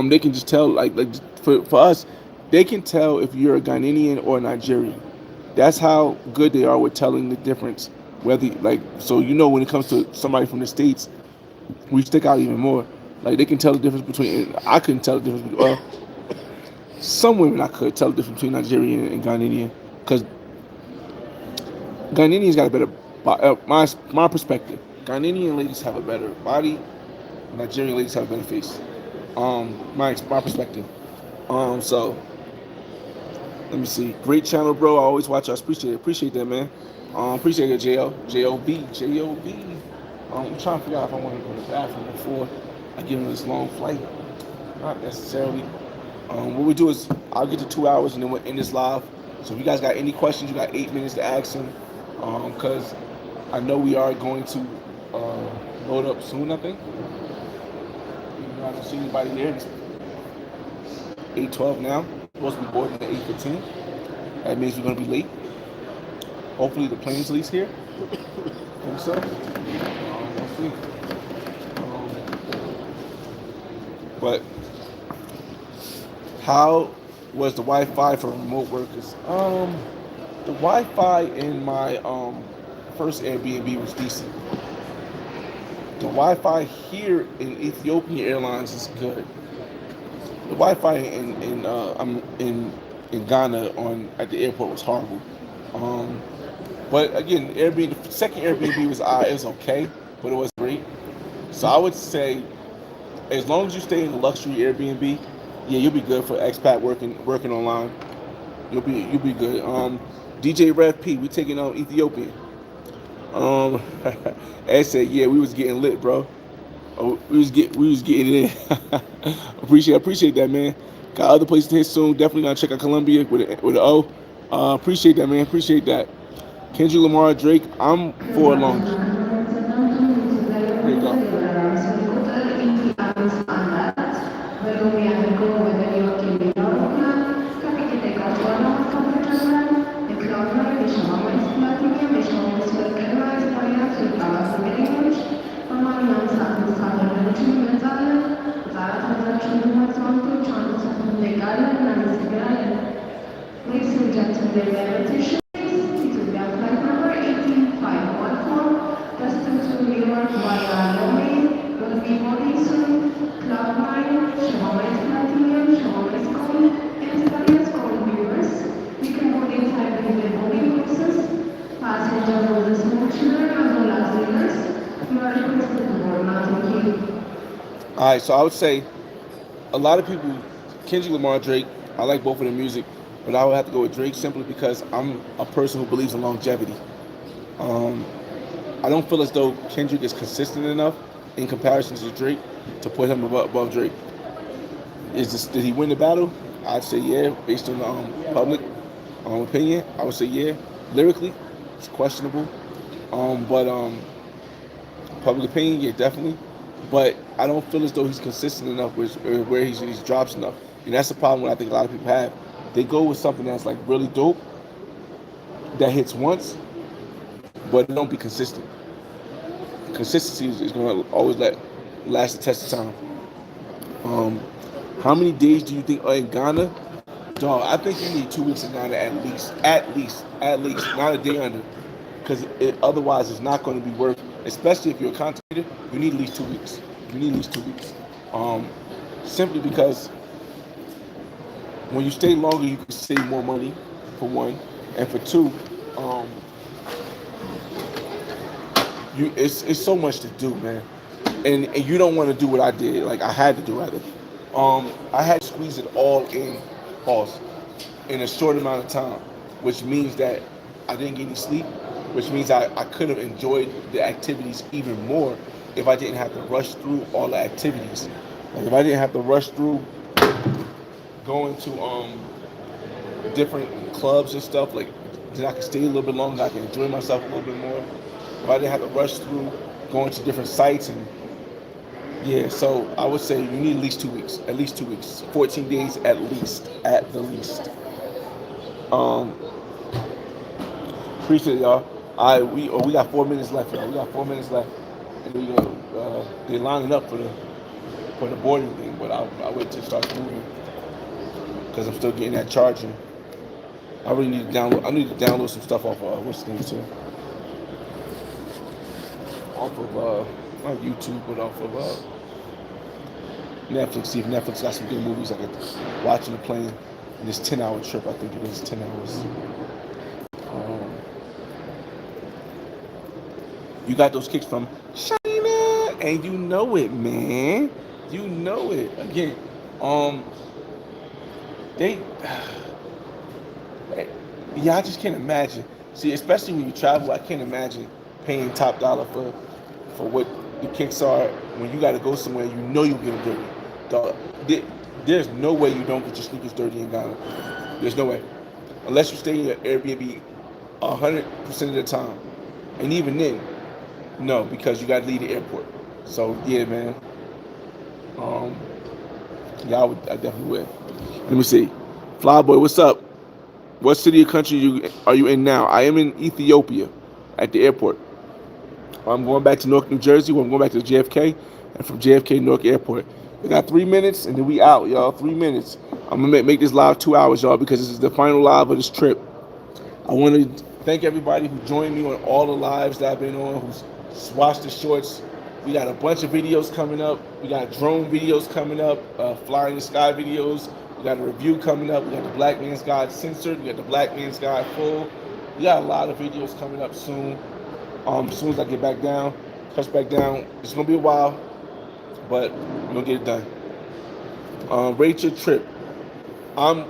They can just tell like for us, they can tell if you're a Ghanaian or a Nigerian. That's how good they are with telling the difference. Whether like so, when it comes to somebody from the States, we stick out even more. Like they can tell the difference between. I couldn't tell the difference between. Well, some women I could tell the difference between Nigerian and Ghanaian because Ghanaians got a better. My perspective, Ghanaian ladies have a better body. Nigerian ladies have a better face. My perspective. So let me see. Great channel, bro. I always watch. I appreciate that, man. Appreciate it, Job. I'm trying to figure out if I want to go to the bathroom before I get on this long flight. Not necessarily. What we do is I'll get to 2 hours and then we'll end this live. So if you guys got any questions, you got 8 minutes to ask them. Because I know we are going to load up soon, I think. Even though I don't see anybody here. It's 8:12 now. We're supposed to be boarding at 8:15. That means we're going to be late. Hopefully the plane's at least here. Think so. We'll see. But how was the Wi-Fi for remote workers? The Wi-Fi in my first Airbnb was decent. The Wi-Fi here in Ethiopian Airlines is good. The Wi-Fi in Ghana at the airport was horrible. But again, Airbnb, the second Airbnb was it was okay, but it wasn't great. So I would say, as long as you stay in a luxury Airbnb, yeah, you'll be good for expat working online. You'll be good. DJ Rev P, we taking on Ethiopian. Um, Ed said, "Yeah, we was getting lit, bro. Oh, we was getting it in." Appreciate that, man. Got other places to hit soon. Definitely gonna check out Columbia with an O. Appreciate that, man. Appreciate that. Kendrick Lamar, Drake. I'm for a long. Here you go.
Ladies and gentlemen, attention. Ethiopia flight number 18514, destined to New York via Norway, will be boarding soon. Cloud 9, Shalom Platinum, Shalom Code, and Italian code viewers. We can board inside the boarding process. Passengers with the small children as well as leaders. You are requested to board now. Thank you.
All right, so I would say a lot of people, Kendrick Lamar, Drake. I like both of their music, but I would have to go with Drake simply because I'm a person who believes in longevity. Um, I don't feel as though Kendrick is consistent enough in comparison to Drake to put him above Drake. Did he win the battle? I'd say yeah, based on the public opinion. I would say yeah. Lyrically, it's questionable, but public opinion, yeah, definitely. But I don't feel as though he's consistent enough with where he's drops enough, and that's the problem that I think a lot of people have. They go with something that's like really dope that hits once, but it don't be consistent. Consistency is going to always last the test of time. Um, how many days do you think are in Ghana? Dog, I think you need 2 weeks in Ghana at least. At least. Not a day under. Because otherwise it's not going to be worth, especially if you're a content creator, you need at least 2 weeks. You need at least 2 weeks. Um, Simply because when you stay longer, you can save more money, for one. And for two, um, it's so much to do, man. And you don't want to do what I did. Like I had to do rather. I had to squeeze it all in, pause, in a short amount of time, which means that I didn't get any sleep, which means I could have enjoyed the activities even more if I didn't have to rush through all the activities. Like if I didn't have to rush through going to different clubs and stuff, like then I could stay a little bit longer, I can enjoy myself a little bit more. If I didn't have to rush through going to different sites and yeah, so I would say you need at least 2 weeks. At least 2 weeks. 14 days at least. At the least. Um Appreciate it, y'all. We got 4 minutes left, y'all. We got 4 minutes left. And we gonna they're lining up for the boarding thing, but I'll wait till it starts moving. Because I'm still getting that charging. I really need to download some stuff off what's the name too. Off of not YouTube, but off of Netflix. See if Netflix got some good movies I could watch on the plane. In this 10-hour trip, I think it is 10 hours. You got those kicks from China, and you know it, man. You know it. Again, they, yeah, I just can't imagine. See, especially when you travel, I can't imagine paying top dollar for what the kicks are when you got to go somewhere you know you'll get them dirty. Dog, there's no way you don't get your sneakers dirty in Ghana. There's no way, unless you stay in your Airbnb 100% of the time, and even then, no, because you got to leave the airport. So yeah, man. Yeah, I definitely would. Let me see. Flyboy, what's up? What city or country are you in now? I am in Ethiopia at the airport. I'm going back to Newark, New Jersey. I'm going back to JFK, and from JFK, Newark Airport. We got 3 minutes, and then we out, y'all. 3 minutes. I'm gonna make this live 2 hours, y'all, because this is the final live of this trip. I want to thank everybody who joined me on all the lives that I've been on, who's watched the shorts. We got a bunch of videos coming up. We got drone videos coming up, fly in the sky videos. We got a review coming up. We got the Black Man's Guide censored. We got the Black Man's Guide full. We got a lot of videos coming up soon. As soon as I get back down, touch back down. It's gonna be a while, but we're gonna get it done. Rate your trip. I'm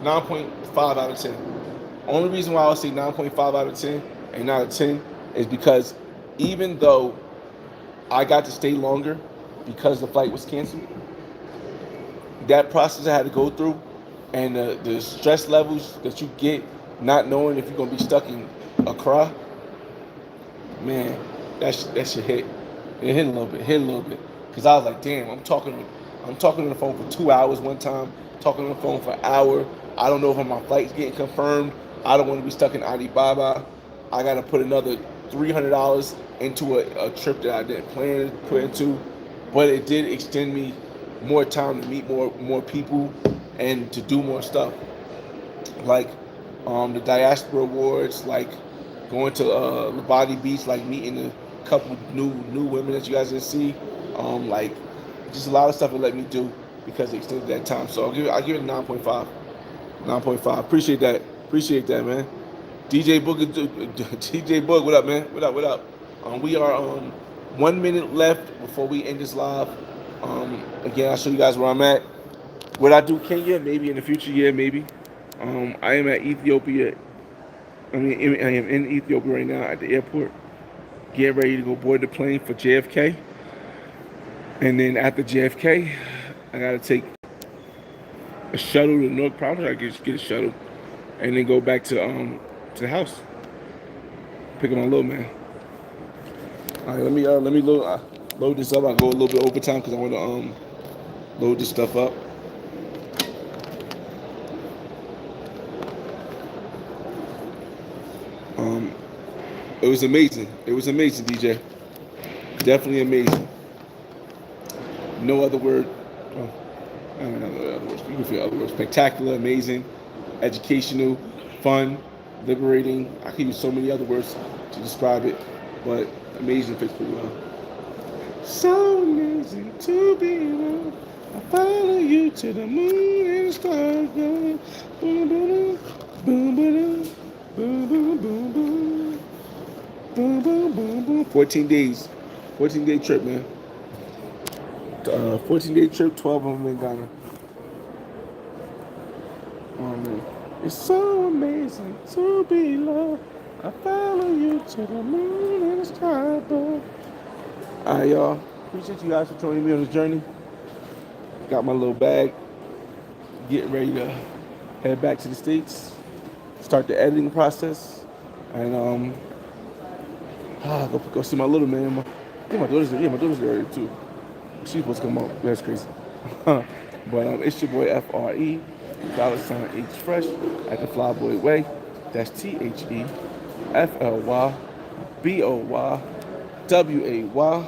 9.5 out of 10. Only reason why I would say 9.5 out of 10 and not a 10 is because even though I got to stay longer because the flight was canceled, that process I had to go through, and the stress levels that you get not knowing if you're gonna be stuck in Accra, man, that shit hit. It hit a little bit, because I was like, damn, I'm talking on the phone for 2 hours one time, talking on the phone for an hour. I don't know if my flight's getting confirmed. I don't want to be stuck in Alibaba. I got to put another $300 into a trip that I didn't plan to put into, but it did extend me more time to meet more people and to do more stuff, like the diaspora awards, like going to Labadi Beach, like meeting a couple new women that you guys didn't see, like just a lot of stuff it let me do because it extended that time. So I'll give it a 9.5. 9.5. Appreciate that, man. DJ Boog, DJ Boog, what up, man? What up? We are 1 minute left before we end this live. Again, I'll show you guys where I'm at. Would I do Kenya? Maybe in the future, yeah, maybe. I am at Ethiopia. I am in Ethiopia right now at the airport, getting ready to go board the plane for JFK. And then after JFK, I gotta take a shuttle to North. Probably I get a shuttle, and then go back to the house, pick up my little man. All right, let me load this up. I go a little bit overtime because I want to load this stuff up. It was amazing. It was amazing, DJ. Definitely amazing. No other word. Oh, I don't know other words. You can feel other words. Spectacular, amazing, educational, fun, liberating. I can use so many other words to describe it, but amazing fits pretty well. So amazing to be alone. I follow you to the moon and the stars. Boom, boom, boom, boom, boom, boom, boom, boom, boom. Boom, boom, boom, boom. 14 days. 14-day trip, man. 14-day trip, 12 of them in Ghana. Oh, man. It's so amazing to be loved. I follow you to the moon and the sky above. All right, y'all. Appreciate you guys for joining me on this journey. Got my little bag. Getting ready to head back to the States. Start the editing process. And, go see my little man. My daughter's there. Yeah, my daughter's there already too. She's supposed to come out. That's crazy. But it's your boy FRE, $H Fresh at the Flyboy Way. That's THEFLYBOYWAY.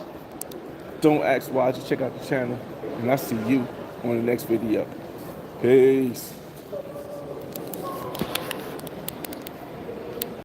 Don't ask why. Just check out the channel, and I'll see you on the next video. Peace.